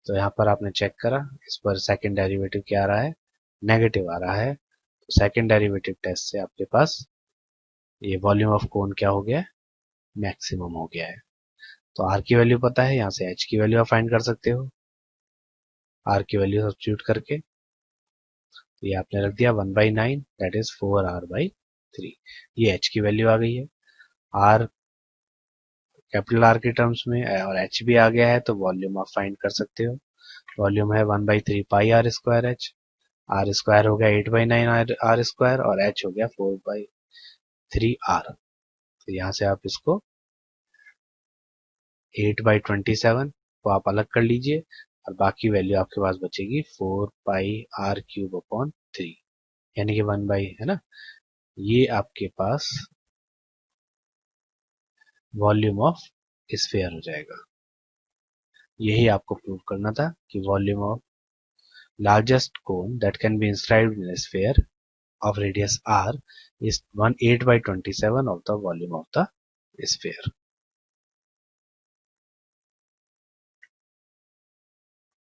तो यहाँ पर आपने चेक करा, इस पर सेकंड डेरिवेटिव क्या आ रहा है, नेगेटिव आ रहा है। तो सेकंड डेरिवेटिव टेस्ट से आपके पास ये वॉल्यूम ऑफ कोन क्या हो गया, मैक्सिमम हो गया है। तो आर की वैल्यू पता है, यहाँ से एच की वैल्यू आप फाइंड कर सकते हो, आर की वैल्यू सब्स्टिट्यूट करके। तो ये आपने रख दिया 1/9, दैट इज 4r/3। ये एच की वैल्यू आ गई है। आर कैपिटल आर के टर्म्स में और एच भी आ गया है, तो वॉल्यूम आप फाइंड कर सकते हो। वॉल्यूम है 1/3 pi r square h. R square हो गया 8/9 आर स्क्वायर, और एच हो गया 4/3 आर। तो यहाँ से आप इसको 8/27 को आप अलग कर लीजिए, और बाकी वैल्यू आपके पास बचेगी 4 पाई r³ अपॉन 3, यानी कि 1 है ना। ये आपके पास वॉल्यूम ऑफ स्फीयर हो जाएगा। यही आपको प्रूव करना था कि volume of largest cone that can be inscribed in a sphere of radius r is 8/27 of the volume of the sphere.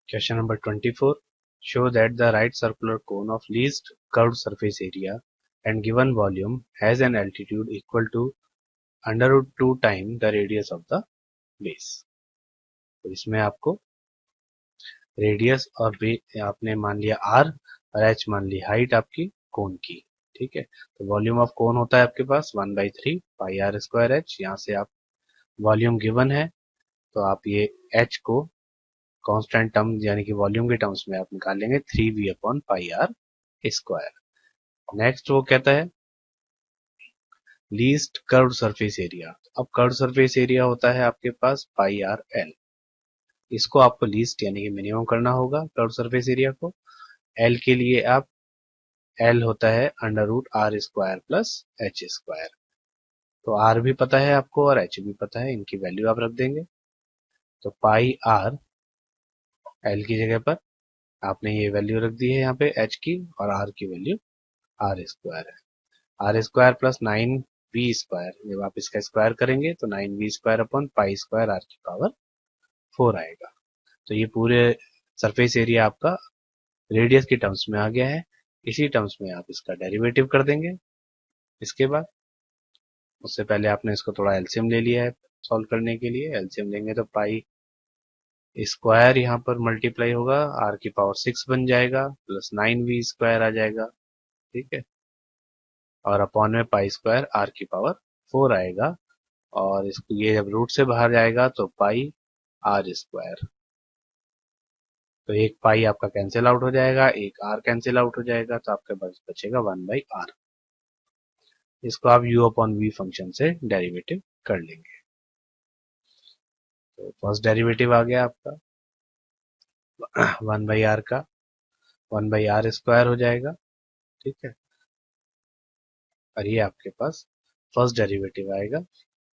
Question number 24. Show that the right circular cone of least curved surface area and given volume has an altitude equal to √2 times the radius of the base. तो इसमें आपको रेडियस और आपने मान लिया r और h मान ली हाइट आपकी कोन की। ठीक है, तो वॉल्यूम ऑफ कोन होता है आपके पास 1/3 पाई r² यहाँ से आप वॉल्यूम गिवन है, तो आप ये h को कांस्टेंट टर्म यानी कि वॉल्यूम के टर्म्स में आप निकालेंगे 3v/पाई r²। नेक्स्ट वो कहता है लीस्ट कर्व्ड सरफेस एरिया। अब कर्व्ड सरफेस एरिया होता है आपके पास πrl, इसको आपको लीस्ट यानी कि मिनिमम करना होगा कर्व्ड सरफेस एरिया को। एल के लिए आप एल होता है √r² प्लस h²। तो आर भी पता है आपको और एच भी पता है, इनकी वैल्यू आप रख देंगे। तो पाई आर एल की जगह पर आपने ये वैल्यू रख दी है यहाँ पे एच की, और आर की वैल्यू r² है। r² प्लस 9v², जब आप इसका स्क्वायर करेंगे तो 9v² अपॉन पाई² r⁴ आएगा। तो ये पूरे सरफेस एरिया आपका रेडियस के टर्म्स में आ गया है। इसी टर्म्स में आप इसका डेरिवेटिव कर देंगे। इसके बाद उससे पहले आपने इसको थोड़ा एलसीएम ले लिया है सॉल्व करने के लिए। एलसीएम लेंगे तो पाई स्क्वायर यहाँ पर मल्टीप्लाई होगा, r⁴ बन जाएगा, प्लस 9v² आ जाएगा। ठीक है, और अपॉन में पाई² r⁴ आएगा, और इसको ये जब रूट से बाहर जाएगा तो पाई r²। तो एक पाई आपका कैंसिल आउट हो जाएगा, एक r कैंसिल आउट हो जाएगा, तो आपके पास बचेगा 1/r। इसको आप u/v फंक्शन से डेरिवेटिव कर लेंगे। तो फर्स्ट डेरिवेटिव आ गया आपका 1/r का 1/r² हो जाएगा। ठीक है, और ये आपके पास फर्स्ट डेरिवेटिव आएगा।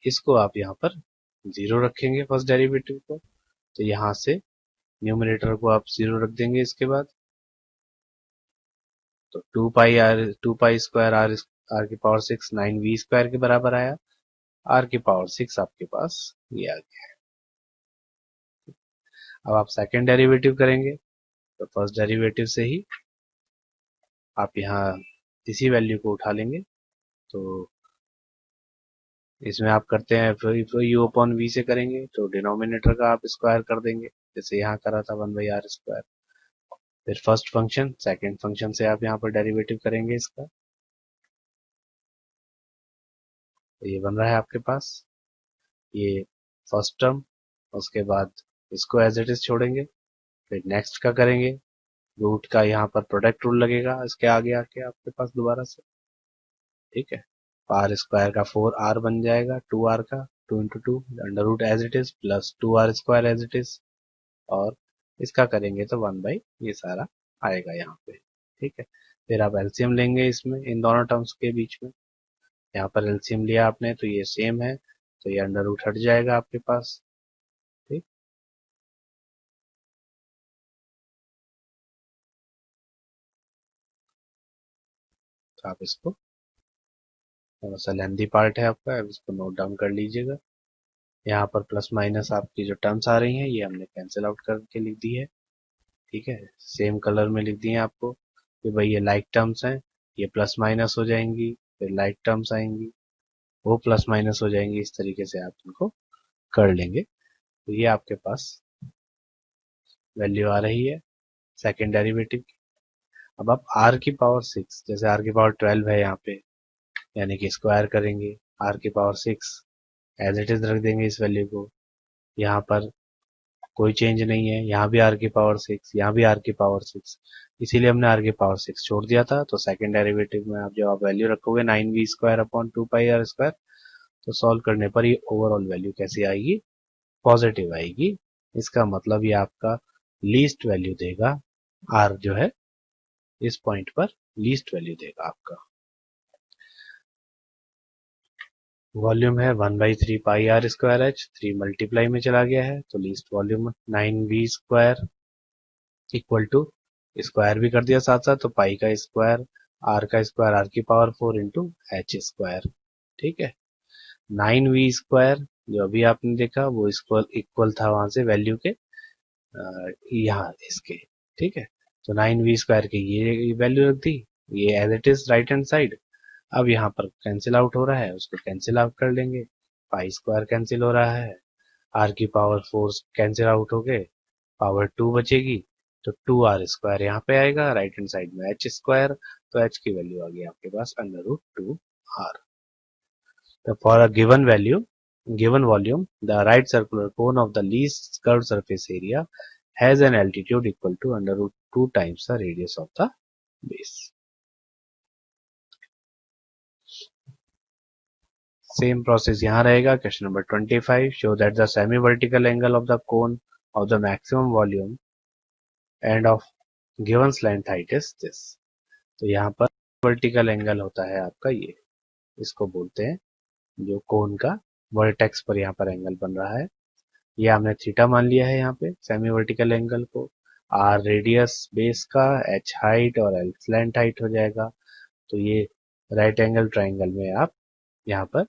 इसको आप यहाँ पर 0 रखेंगे फर्स्ट डेरिवेटिव को, तो यहाँ से न्यूमरेटर को आप 0 रख देंगे। इसके बाद तो 2 पाई² r⁴ 9v² के बराबर आया, r⁴ आपके पास ये आ गया है। अब आप सेकेंड डेरिवेटिव करेंगे तो फर्स्ट डेरिवेटिव से ही आप यहाँ इसी वैल्यू को उठा लेंगे, तो इसमें आप करते हैं यू अपॉन वी से करेंगे तो डिनोमिनेटर का आप स्क्वायर कर देंगे, जैसे यहाँ करा था 1/r²। फिर फर्स्ट फंक्शन सेकंड फंक्शन से आप यहाँ पर डेरिवेटिव करेंगे इसका, तो ये बन रहा है आपके पास ये फर्स्ट टर्म। उसके बाद इसको एज इट इज छोड़ेंगे, फिर नेक्स्ट का करेंगे, रूट का यहाँ पर प्रोडक्ट रूल लगेगा इसके आगे आके आपके पास दोबारा से, ठीक है। आर स्क्वायर का 4r बन जाएगा, 2r का 2 × 2 under root as it is plus 2r² as it is, और इसका करेंगे तो 1/ ये सारा आएगा यहाँ पे, ठीक है। फिर आप एलसीएम लेंगे इसमें इन दोनों टर्म्स के बीच में, यहाँ पर एलसीएम लिया आपने तो ये सेम है, तो ये अंडर रूट हट जाएगा आपके पास, ठीक। तो आप इसको, थोड़ा सा लेंथी पार्ट है आपका, अब इसको नोट डाउन कर लीजिएगा। यहाँ पर प्लस माइनस आपकी जो टर्म्स आ रही हैं ये हमने कैंसिल आउट करके लिख दी है, ठीक है। सेम कलर में लिख दिए आपको कि भाई ये लाइक टर्म्स हैं, ये प्लस माइनस हो जाएंगी, फिर लाइक टर्म्स आएंगी वो प्लस माइनस हो जाएंगी, इस तरीके से आप इनको कर लेंगे। तो ये आपके पास वैल्यू आ रही है सेकेंड डेरिवेटिव की। अब आप r⁴ जैसे r⁴ है यहाँ पे, यानी कि स्क्वायर करेंगे r⁴ एज इट इज रख देंगे इस वैल्यू को, यहाँ पर कोई चेंज नहीं है, यहाँ भी r⁴ यहाँ भी r⁴ इसीलिए हमने r⁴ छोड़ दिया था। तो सेकंड डेरिवेटिव में आप जब आप वैल्यू रखोगे 9v² तो सॉल्व करने पर ये ओवरऑल वैल्यू कैसी आएगी, पॉजिटिव आएगी। इसका मतलब ये आपका लीस्ट वैल्यू देगा, r जो है इस पॉइंट पर लीस्ट वैल्यू देगा आपका। वॉल्यूम है 1/3πr²h, 3 मल्टीप्लाई में चला गया है तो least volume 9v² equal to square भी कर दिया साथ साथ, तो पाई का स्क्वायर आर का स्क्वायर r⁴ इंटू h², ठीक है। 9v² जो अभी आपने देखा वो इक्वल था वहां से वैल्यू के यहाँ इसके, ठीक है। तो 9v² की ये वैल्यू रख दी, ये as it is right hand side. अब यहाँ पर कैंसिल आउट हो रहा है, उसको कैंसिल आउट कर लेंगे, पाई² कैंसिल हो रहा है, r⁴ कैंसिल आउट हो गए, पावर 2 बचेगी, तो 2r² यहाँ पे आएगा, राइट हैंड साइड में h², तो h की वैल्यू आ गई आपके पास अंडर रूट 2r। तो for a given volume, the right circular cone of the least curved surface area has an altitude equal to under root 2 times the radius of the base. Same process यहाँ रहेगा। Question number 25, show that the semi vertical angle of the cone of the maximum volume end of given slant height is this. तो यहाँ पर वर्टिकल एंगल होता है आपका ये, इसको बोलते हैं जो कोन का वर्टेक्स पर यहाँ पर एंगल बन रहा है, ये हमने थीटा मान लिया है यहाँ पे सेमी वर्टिकल एंगल को, आर रेडियस बेस का, एच हाइट और एल स्लैंट हाइट हो जाएगा। तो ये राइट एंगल ट्राइंगल में आप यहाँ पर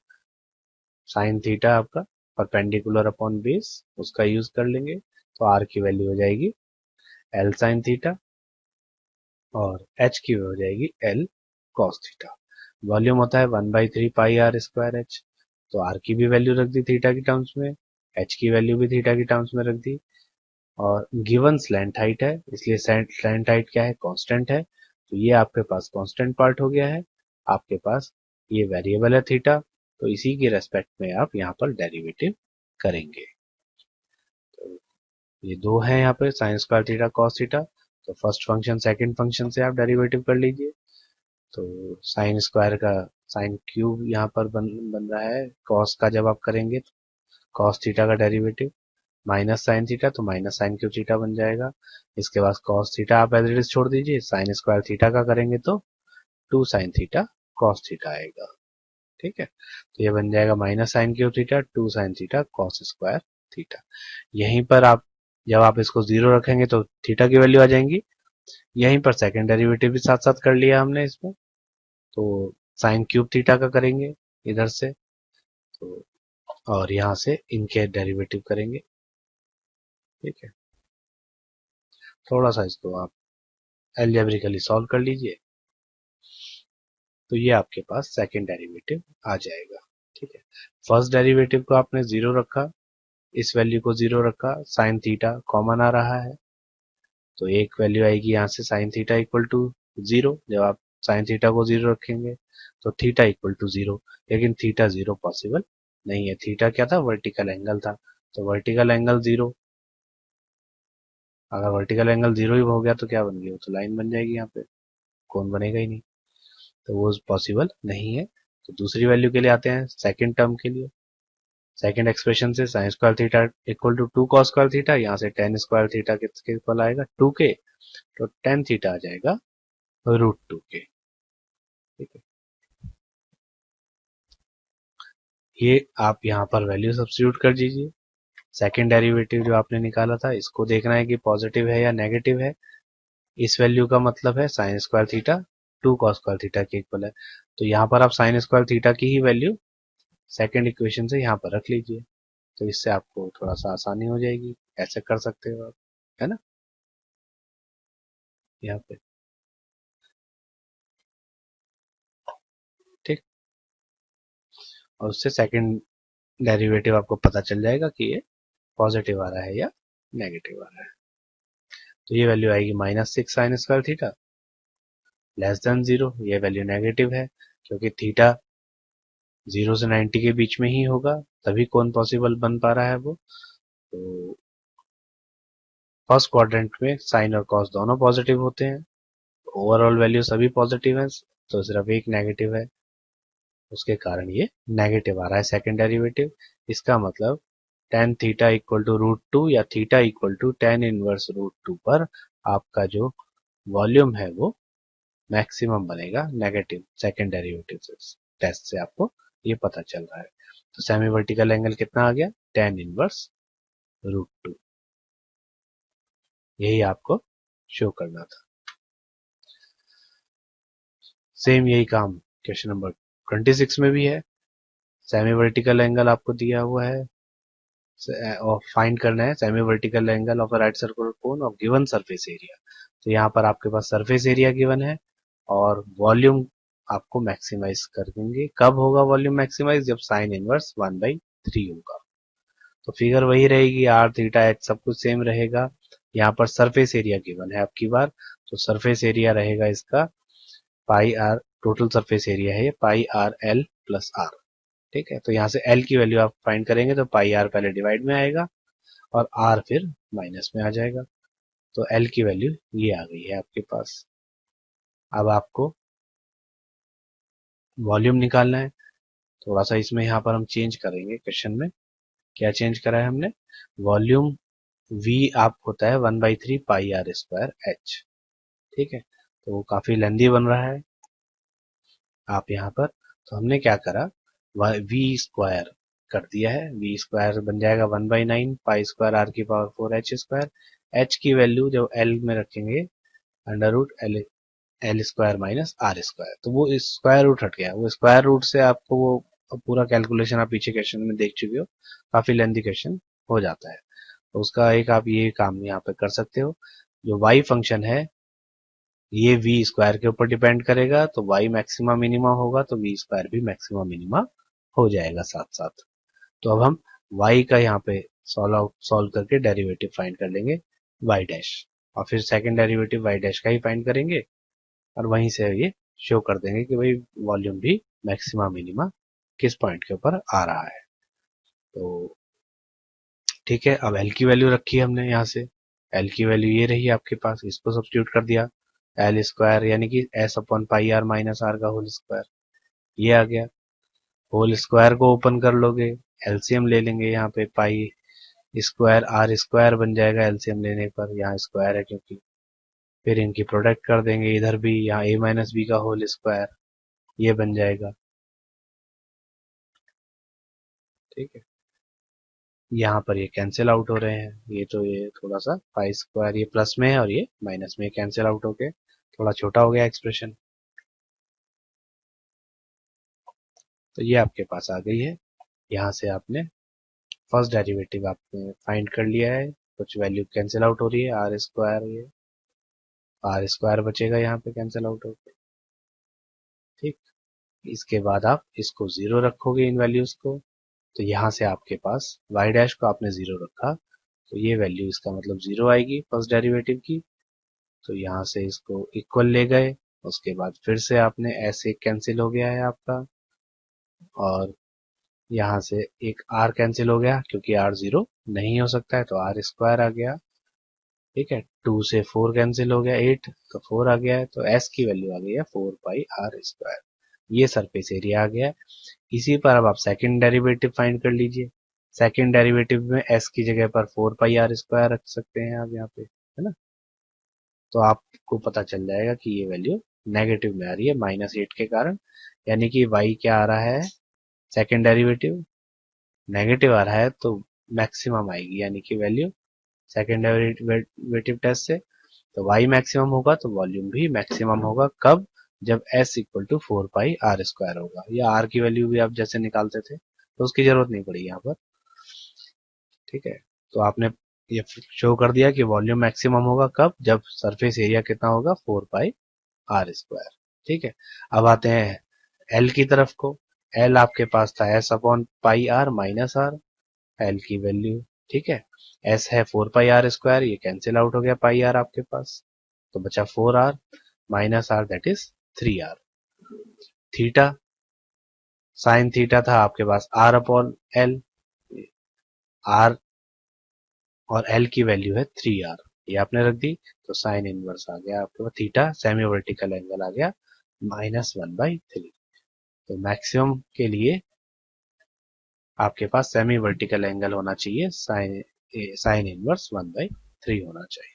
साइन थीटा आपका परपेंडिकुलर अपॉन बेस उसका यूज कर लेंगे, तो आर की वैल्यू हो जाएगी एल साइन थीटा और एच की हो जाएगी एल कॉस थीटा। वॉल्यूम होता है 1/3πr²h, तो आर की भी वैल्यू रख दी थीटा की टर्म्स में, एच की वैल्यू भी थीटा की टर्म्स में रख दी, और गिवन स्लैंट हाइट है इसलिए स्लैंट हाइट क्या है, कांस्टेंट है, तो ये आपके पास कांस्टेंट पार्ट हो गया है। आपके पास ये वेरिएबल है थीटा, तो इसी के रेस्पेक्ट में आप यहाँ पर डेरिवेटिव करेंगे। तो ये दो है यहाँ पर sin² थीटा cos थीटा, तो फर्स्ट फंक्शन सेकंड फंक्शन से आप डेरिवेटिव कर लीजिए। तो sin² का sin³ यहाँ पर बन रहा है, cos का जब आप करेंगे तो cos थीटा का डेरिवेटिव माइनस साइन थीटा, तो माइनस sin³ थीटा बन जाएगा। इसके बाद cos थीटा आप एज इट इज छोड़ दीजिए, sin² थीटा का करेंगे तो 2 sin थीटा cos थीटा आएगा, ठीक है। तो ये बन जाएगा minus sin³ theta 2 sin theta cos² theta. यहीं पर आप जब आप इसको 0 रखेंगे तो थीटा की वैल्यू आ जाएंगी। यहीं पर सेकंड डेरिवेटिव भी साथ साथ कर लिया हमने इसमें, तो sin³ थीटा का करेंगे इधर से, तो और यहाँ से इनके डेरिवेटिव करेंगे, ठीक है। थोड़ा सा इसको आप एल्जेब्रिकली सॉल्व कर लीजिए, तो ये आपके पास सेकंड डेरिवेटिव आ जाएगा। ठीक है, फर्स्ट डेरिवेटिव को आपने जीरो रखा, इस वैल्यू को जीरो रखा, साइन थीटा कॉमन आ रहा है, तो एक वैल्यू आएगी यहाँ से sine theta equal to zero. जब आप साइन थीटा को जीरो रखेंगे तो थीटा इक्वल टू जीरो, लेकिन थीटा जीरो पॉसिबल नहीं है। थीटा क्या था? वर्टिकल एंगल था, तो वर्टिकल एंगल जीरो, अगर वर्टिकल एंगल जीरो ही हो गया तो क्या बन गया? तो लाइन बन जाएगी यहाँ पे, कोण बनेगा ही नहीं, तो वो पॉसिबल नहीं है। तो दूसरी वैल्यू के लिए आते हैं, सेकंड टर्म के लिए। सेकंड एक्सप्रेशन से sine square theta equal to two cos square theta, यहाँ से टेन स्क्वायर थीटा किसके इक्वल आएगा? टू के, तो टेन थीटा आ जाएगा रूट टू के। ठीक है, ये आप यहाँ पर वैल्यू सब्स्टिट्यूट कर दीजिए। सेकंड डेरिवेटिव जो आपने निकाला था, इसको देखना है कि पॉजिटिव है या नेगेटिव है। इस वैल्यू का मतलब है sign square theta two cos square theta के इक्वल है, तो यहाँ पर आप साइन स्क्वायर थीटा की ही वैल्यू सेकंड इक्वेशन से यहाँ पर रख लीजिए, तो इससे आपको थोड़ा सा आसानी हो जाएगी। ऐसे कर सकते हो आप, है ना, यहाँ पे। ठीक, और उससे सेकंड डेरिवेटिव आपको पता चल जाएगा कि ये पॉजिटिव आ रहा है या नेगेटिव आ रहा है। तो ये वैल्यू आएगी minus six sign square theta less than zero. ये वैल्यू नेगेटिव है क्योंकि थीटा जीरो से 90 के बीच में ही होगा, तभी कौन पॉसिबल बन पा रहा है वो। तो फर्स्ट क्वाड्रेंट में साइन और कॉस दोनों पॉजिटिव होते हैं, ओवरऑल वैल्यू सभी पॉजिटिव है, तो सिर्फ एक नेगेटिव है, उसके कारण ये नेगेटिव आ रहा है सेकंड डेरिवेटिव। इसका मतलब tan theta equal to root two या theta equal to tan inverse root two पर आपका जो वॉल्यूम है वो मैक्सिमम बनेगा नेगेटिव सेकंड डेरिवेटिव से। टेस्ट से आपको ये पता चल रहा है। तो सेमी वर्टिकल एंगल कितना आ गया? Tan inverse root two. यही आपको शो करना था। सेम यही काम क्वेश्चन नंबर 26 में भी है। सेमी वर्टिकल एंगल आपको दिया हुआ है और फाइंड करना है semi vertical angle of a right circular cone of given surface area. तो यहाँ पर आपके पास सरफेस एरिया गिवन है और वॉल्यूम आपको मैक्सिमाइज कर देंगे। कब होगा वॉल्यूम मैक्सिमाइज? जब साइन इनवर्स 1/3 होगा। तो फिगर वही रहेगी, आर थीटा एच सब कुछ सेम रहेगा। यहाँ पर सरफेस एरिया गिवन है आपकी बार, तो सरफेस एरिया रहेगा इसका पाई आर, टोटल सरफेस एरिया है ये पाई आर एल प्लस आर। ठीक है, तो यहाँ से एल की वैल्यू आप फाइंड करेंगे तो पाई आर पहले डिवाइड में आएगा और आर फिर माइनस में आ जाएगा। तो एल की वैल्यू ये आ गई है आपके पास। अब आपको वॉल्यूम निकालना है। थोड़ा सा इसमें यहाँ पर हम चेंज करेंगे क्वेश्चन में। क्या चेंज करा है हमने? वॉल्यूम v आप होता है 1/3 पाई आर स्क्वायर एच। ठीक है, तो वो काफी लेंदी बन रहा है आप यहाँ पर, तो हमने क्या करा, वी स्क्वायर कर दिया है। वी स्क्वायर बन जाएगा 1/9 पाई स्क्वायर आर की पावर 4 एच स्क्वायर। एच की वैल्यू जब एल में रखेंगे under root l, l square minus are square, तो वो स्क्वायर रूट हट गया। वो स्क्वायर रूट से आपको वो पूरा कैलकुलेशन आप पीछे क्वेश्चन में देख चुके हो, काफी लेंदी क्वेश्चन हो जाता है। तो उसका एक आप ये काम यहाँ पे कर सकते हो। जो वाई फंक्शन है ये वी स्क्वायर के ऊपर डिपेंड करेगा, तो वाई मैक्सिमा मिनिमा होगा तो वी स्क्वायर भी मैक्सिमा मिनिमा हो जाएगा साथ साथ। तो अब हम वाई का यहाँ पे सॉल्व करके डेरिवेटिव फाइंड कर लेंगे वाई डैश, और फिर सेकंड डेरिवेटिव वाई डैश का ही फाइंड करेंगे और वहीं से ये शो कर देंगे कि भाई वॉल्यूम भी मैक्सिमा मिनिमा किस पॉइंट के ऊपर आ रहा है। तो ठीक है, अब एल की वैल्यू रखी है हमने यहाँ से। एल की वैल्यू ये रही आपके पास, इसको सब्स्टिट्यूट कर दिया। एल स्क्वायर यानी कि s upon pi r minus r का होल स्क्वायर, ये आ गया। होल स्क्वायर को ओपन कर लोगे, एलसीएम ले लेंगे, यहाँ पे पाई स्क्वायर आर स्क्वायर बन जाएगा एलसीएम लेने पर, यहाँ स्क्वायर है क्योंकि। फिर इनकी प्रोडक्ट कर देंगे, इधर भी यहाँ ए माइनस बी का होल स्क्वायर, ये बन जाएगा। ठीक है, यहाँ पर ये कैंसिल आउट हो रहे हैं, ये तो ये थोड़ा सा पाई स्क्वायर ये प्लस में है और ये माइनस में, कैंसिल आउट होके थोड़ा छोटा हो गया एक्सप्रेशन। तो ये आपके पास आ गई है। यहाँ से आपने फर्स्ट डेरिवेटिव आपने फाइंड कर लिया है, कुछ वैल्यू कैंसिल आउट हो रही है, आर स्क्वायर, ये आर स्क्वायर बचेगा यहाँ पे कैंसिल आउट होकर। ठीक, इसके बाद आप इसको 0 रखोगे इन वैल्यूज को, तो यहाँ से आपके पास y डैश को आपने 0 रखा तो ये वैल्यू इसका मतलब 0 आएगी फर्स्ट डेरिवेटिव की। तो यहाँ से इसको इक्वल ले गए, उसके बाद फिर से आपने ऐसे कैंसिल हो गया है आपका, और यहाँ से एक r कैंसिल हो गया क्योंकि r 0 नहीं हो सकता है तो r स्क्वायर आ गया। ठीक है, 2 से 4 कैंसिल हो गया, 8 तो 4 आ गया है, तो s की वैल्यू आ गई है 4 पाई r स्क्वायर। ये सरफेस एरिया आ गया है। इसी पर अब आप सेकंड डेरिवेटिव फाइंड कर लीजिए। सेकंड डेरिवेटिव में s की जगह पर 4 पाई r स्क्वायर रख सकते हैं आप यहाँ पे, है ना। तो आपको पता चल जाएगा कि ये वैल्यू नेगेटिव में आ रही है -8 के कारण, यानी कि y क्या आ रहा है, सेकंड डेरिवेटिव नेगेटिव आ रहा है तो मैक्सिमम आएगी, यानी कि वैल्यू सेकंड डेरिवेटिव टेस्ट से तो y मैक्सिमम होगा तो वॉल्यूम भी मैक्सिमम होगा। कब? जब s equal to 4 pi r square होगा, या r की वैल्यू भी आप जैसे निकालते थे तो उसकी जरूरत नहीं पड़ी यहाँ पर। ठीक है, तो आपने ये शो कर दिया कि वॉल्यूम मैक्सिमम होगा कब, जब सरफेस एरिया कितना होगा 4 पाई r स्क्वायर। ठीक है, अब आते हैं l की तरफ को। l आपके पास था s upon pi r minus r, l की वैल्यू, ठीक है, s है 4 पाई r स्क्वायर, ये कैंसिल आउट हो गया पाई r आपके पास, तो बचा 4r minus r that is 3r। Theta, sine theta था आपके पास r अपॉन l, r और l की वैल्यू है 3r, ये आपने रख दी तो साइन इनवर्स आ गया आपके पास, थीटा सेमी वर्टिकल एंगल आ गया -1/3। तो मैक्सिमम के लिए आपके पास सेमी वर्टिकल एंगल होना चाहिए, साइन इनवर्स 1/3 होना चाहिए।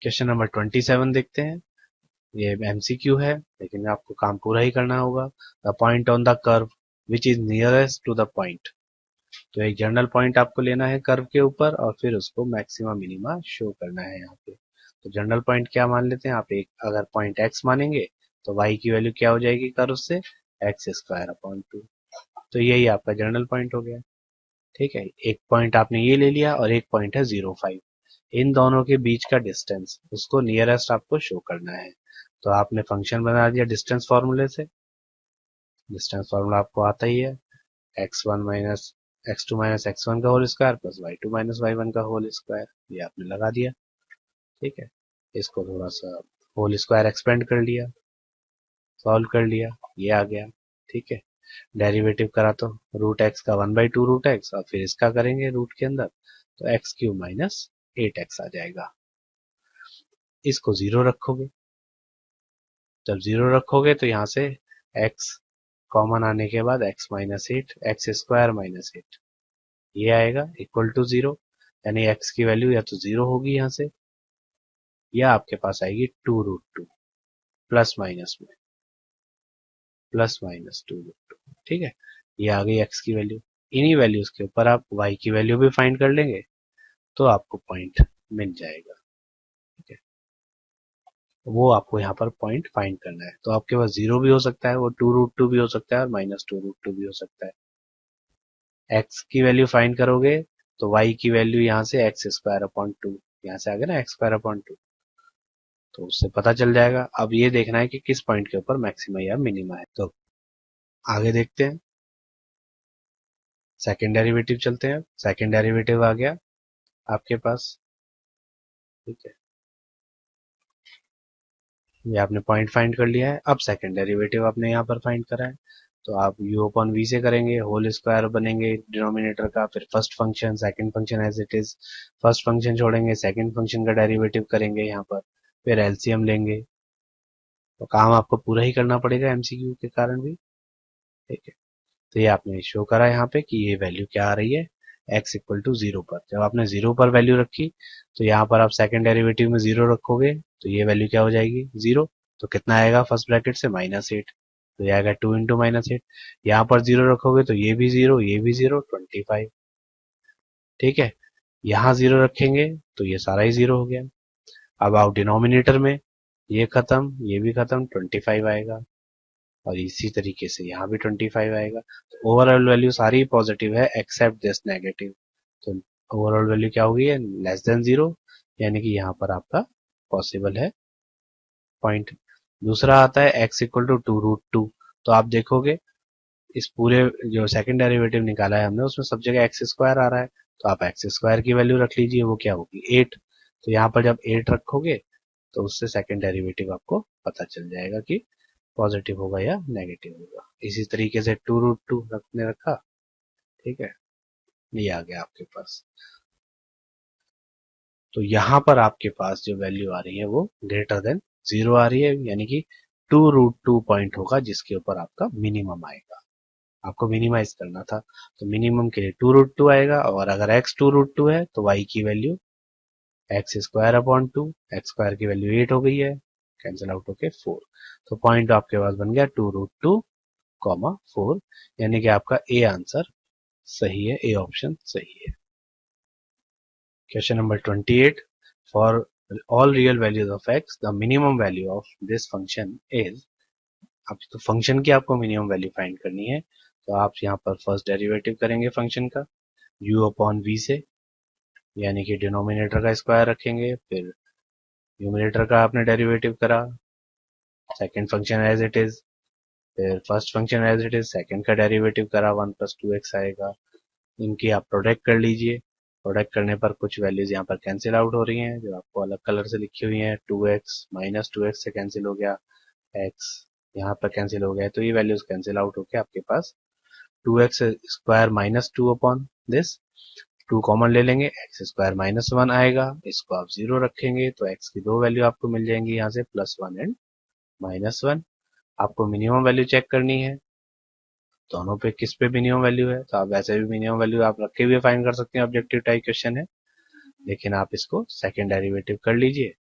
क्वेश्चन नंबर 27 देखते हैं। ये एमसीक्यू है लेकिन आपको काम पूरा ही करना होगा। The point on the curve which is nearest to the point, तो एक जनरल पॉइंट आपको लेना है कर्व के ऊपर और फिर उसको मैक्सिमा मिनिमा शो करना है यहाँ पे। तो जनरल पॉइंट क्या मान लेते हैं आप, एक अगर पॉइंट x मानेंगे तो y की वैल्यू क्या हो जाएगी कर्व से, x स्क्वायर अपॉन 2। तो यही आपका जनरल पॉइंट हो गया। ठीक है, एक पॉइंट आपने ये ले लिया और एक पॉइंट है 0,5, इन दोनों के बीच का डिस्टेंस उसको नियरेस्ट आपको शो करना है। तो आपने फंक्शन बना दिया डिस्टेंस फॉर्मूले से, डिस्टेंस फॉर्मूला आपको आता ही है, x1 minus x2 minus x1 का whole square plus y2 minus y1 का होल स्क्वायर, ये आपने लगा दिया। ठीक है, इसको थोड़ा सा होल स्क्वायर एक्सपेंड कर लिया, सॉल्व कर लिया, ये आ गया। ठीक है, डेरिवेटिव करा तो रूट एक्स का 1/2 रूट एक्स और फिर इसका करेंगे रूट के अंदर तो एक्स क्यूब माइनस 8x आ जाएगा। इसको 0 रखोगे, जब 0 रखोगे तो यहाँ से x कॉमन आने के बाद x minus 8 x square minus 8 ये आएगा इक्वल टू 0, यानी x की वैल्यू या तो 0 होगी यहाँ से, या आपके पास आएगी 2√2 प्लस माइनस में प्लस माइनस 2√2। ठीक है, ये आ गई x की वैल्यू। इन्हीं वैल्यूज के ऊपर आप y की वैल्यू भी फाइंड कर लेंगे तो आपको पॉइंट मिल जाएगा। ठीक है, वो आपको यहाँ पर पॉइंट फाइंड करना है। तो आपके पास 0 भी हो सकता है, वो 2√2 भी हो सकता है और -2√2 भी हो सकता है। x की वैल्यू फाइंड करोगे तो y की वैल्यू यहाँ से x स्क्वायर अपॉन 2, यहाँ से आ गया ना x स्क्वायर अपॉन 2, तो उससे पता चल जाएगा। अब ये देखना है कि किस पॉइंट के ऊपर मैक्सिमा या मिनिमा है। तो आगे देखते हैं, सेकेंड डेरिवेटिव चलते हैं। सेकेंड डेरिवेटिव आ गया आपके पास। ठीक है, ये आपने पॉइंट फाइंड कर लिया है। अब सेकेंड डेरिवेटिव आपने यहाँ पर फाइंड करा है तो आप u अपॉन v से करेंगे, होल स्क्वायर बनेंगे डिनोमिनेटर का, फिर first function second function as it is, first function छोड़ेंगे सेकंड फंक्शन का डेरिवेटिव करेंगे यहाँ पर, फिर एलसीएम लेंगे। तो काम आपको पूरा ही करना पड़ेगा एमसीक्यू के कारण भी। ठीक है, तो ये आपने शो करा यहाँ पे कि ये वैल्यू क्या आ रही है x इक्वल टू 0 पर। जब आपने 0 पर वैल्यू रखी तो यहाँ पर आप सेकंड डेरिवेटिव में 0 रखोगे तो ये वैल्यू क्या हो जाएगी 0, तो कितना आएगा फर्स्ट ब्रैकेट से -8, तो ये आएगा 2 इंटू -8। यहाँ पर 0 रखोगे तो ये भी 0, ये भी 0, 25। ठीक है, यहाँ 0 रखेंगे तो ये सारा ही 0 हो गया। अब आओ डिनोमिनेटर में, ये खत्म ये भी खत्म, 25 आएगा और इसी तरीके से यहाँ भी 25 आएगा। तो ओवरऑल वैल्यू सारी पॉजिटिव है एक्सेप्ट दिस नेगेटिव। तो ओवरऑल वैल्यू क्या होगी, लेस देन 0, यानी कि यहाँ पर आपका पॉसिबल है पॉइंट। दूसरा आता है x इक्वल टू 2√2। तो आप देखोगे इस पूरे जो सेकंड डेरिवेटिव निकाला है हमने उसमें सब जगह एक्स स्क्वायर आ रहा है, तो आप एक्स स्क्वायर की वैल्यू रख लीजिए, वो क्या होगी 8। तो यहाँ पर जब 8 रखोगे तो उससे सेकंड डेरिवेटिव आपको पता चल जाएगा कि पॉजिटिव होगा या नेगेटिव होगा। इसी तरीके से 2√2 रखने रखा, ठीक है, ये आ गया आपके पास। तो यहाँ पर आपके पास जो वैल्यू आ रही है वो ग्रेटर देन 0 आ रही है, यानी कि 2√2 पॉइंट होगा जिसके ऊपर आपका मिनिमम आएगा। आपको मिनिमाइज करना था, तो मिनिमम के लिए 2√2 आएगा, और अगर x 2√2 है तो y की value x square upon 2, x square की वैल्यू 8 हो गई है, कैंसिल आउट होके 4। तो पॉइंट आपके पास बन गया 2√2, 4, यानी कि आपका ए आंसर सही है, ए ऑप्शन सही है। Question number 28, for all real values of x the minimum value of this function is. अब तो फंक्शन की आपको मिनिमम वैल्यू फाइंड करनी है, तो आप यहाँ पर फर्स्ट डेरिवेटिव करेंगे फंक्शन का u अपॉन v से, यानी कि डिनोमिनेटर का स्क्वायर रखेंगे, फिर न्यूमिनेटर का आपने डेरिवेटिव करा, second function as it is, फिर first function as it is, second का डेरिवेटिव करा, 1 + 2x आएगा। इनकी आप प्रोडक्ट कर लीजिए, प्रोडक्ट करने पर कुछ वैल्यूज यहाँ पर कैंसिल आउट हो रही हैं जो आपको अलग कलर से लिखी हुई हैं। 2x -2x से कैंसिल हो गया, x यहाँ पर कैंसिल हो गया, तो ये वैल्यूज कैंसिल आउट होके आपके पास 2x square -2 upon this, 2 common ले लेंगे, एक्स स्क्वायर -1 आएगा, इसको आप 0 रखेंगे तो x की दो वैल्यू आपको मिल जाएंगी यहाँ से, +1 एंड -1। आपको मिनिमम वैल्यू चेक करनी है, दोनों पे किस पे मिनिमम वैल्यू है, तो आप वैसे भी मिनिमम वैल्यू आप रखे हुए फाइंड कर सकते हैं, ऑब्जेक्टिव टाइप क्वेश्चन है, लेकिन आप इसको सेकंड डेरिवेटिव कर लीजिए।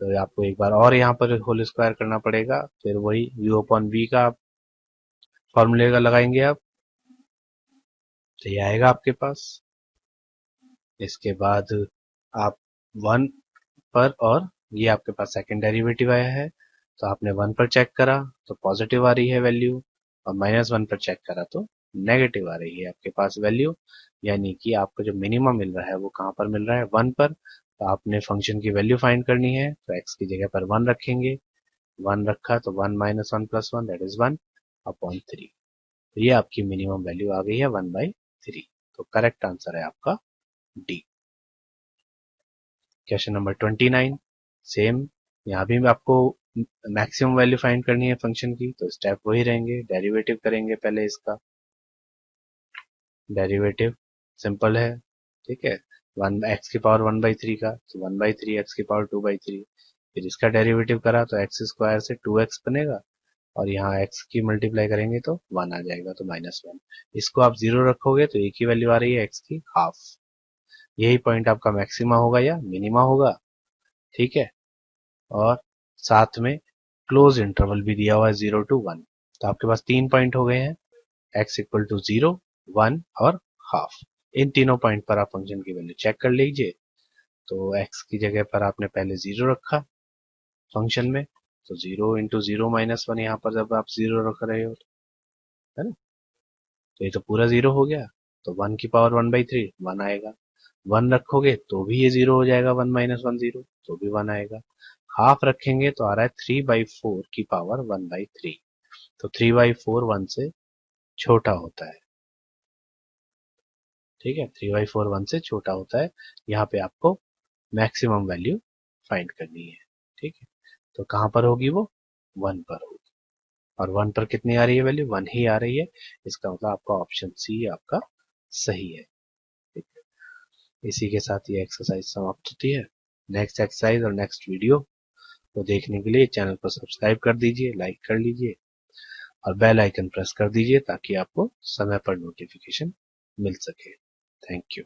तो आपको एक बार और यहाँ पर होल स्क्वायर करना पड़ेगा, फिर वही u अपॉन v का आप फॉर्मूले का लगाएंगे आप, तो ये आएगा आपके पास। इसके बाद आप 1 पर, और ये आपके पास सेकंड डेरिवेटिव आया है, तो आपने 1 पर चेक करा तो पॉजिटिव आ रही है वैल्यू, और -1 पर चेक करा तो नेगेटिव आ रही है आपके पास वैल्यू, यानी कि आपको जो मिनिमम मिल रहा है वो कहाँ पर मिल रहा है 1 पर। तो आपने फंक्शन की वैल्यू फाइंड करनी है, तो x की जगह पर 1 रखेंगे, 1 रखा तो 1 - 1 + 1 दैट इज 1 अपॉन 3। तो ये आपकी मिनिमम वैल्यू आ गई है 1/3। तो करेक्ट आंसर है आपका डी। क्वेश्चन नंबर 29, सेम, यहाँ भी आपको मैक्सिमम वैल्यू फाइंड करनी है फंक्शन की, तो स्टेप वही रहेंगे, डेरिवेटिव करेंगे पहले इसका, डेरिवेटिव सिंपल है, ठीक है, 1x⁻⁴ का, तो 1/3 x⁻²/3, फिर इसका डेरिवेटिव करा तो एक्स स्क्वायर से 2x बनेगा, और यहाँ x की मल्टीप्लाई करेंगे तो 1 आ जाएगा, तो -1। इसको आप 0 रखोगे तो एक ही वैल्यू आ रही है x की हाफ। यही पॉइंट आपका मैक्सिमा होगा या मिनिमा होगा, ठीक है। और साथ में क्लोज इंटरवल भी दिया हुआ है 0 to 1। तो आपके पास 3 पॉइंट हो गए हैं, x इक्वल टू 0, 1 और हाफ। इन तीनों पॉइंट पर आप फंक्शन की वैल्यू चेक कर लीजिए। तो x की जगह पर आपने पहले 0 रखा फंक्शन में, तो 0 × 0 - 1, यहाँ पर जब आप 0 रख रहे हो, है ना, तो ये तो पूरा 0 हो गया, तो 1⁻⁴ 1 आएगा। 1 रखोगे तो भी ये 0 हो जाएगा, 1 - 1 0, तो भी 1 आएगा। हाफ रखेंगे तो आ रहा है 3/4⁻⁴ तो 3/4 1 से छोटा होता है, ठीक है, 3/4 1 से छोटा होता है। यहाँ पे आपको मैक्सिमम वैल्यू फाइंड करनी है, ठीक है, तो कहाँ पर होगी वो 1 पर होगी, और 1 पर कितनी आ रही है वैल्यू, 1 ही आ रही है, इसका मतलब आपका ऑप्शन सी आपका सही है, ठीक है। इसी के साथ ये एक्सरसाइज समाप्त होती है। नेक्स्ट एक्सरसाइज और नेक्स्ट वीडियो को देखने के लिए चैनल को सब्सक्राइब कर दीजिए, लाइक कर लीजिए, और बेल आइकन प्रेस कर दीजिए ताकि आपको समय पर नोटिफिकेशन मिल सके। Thank you.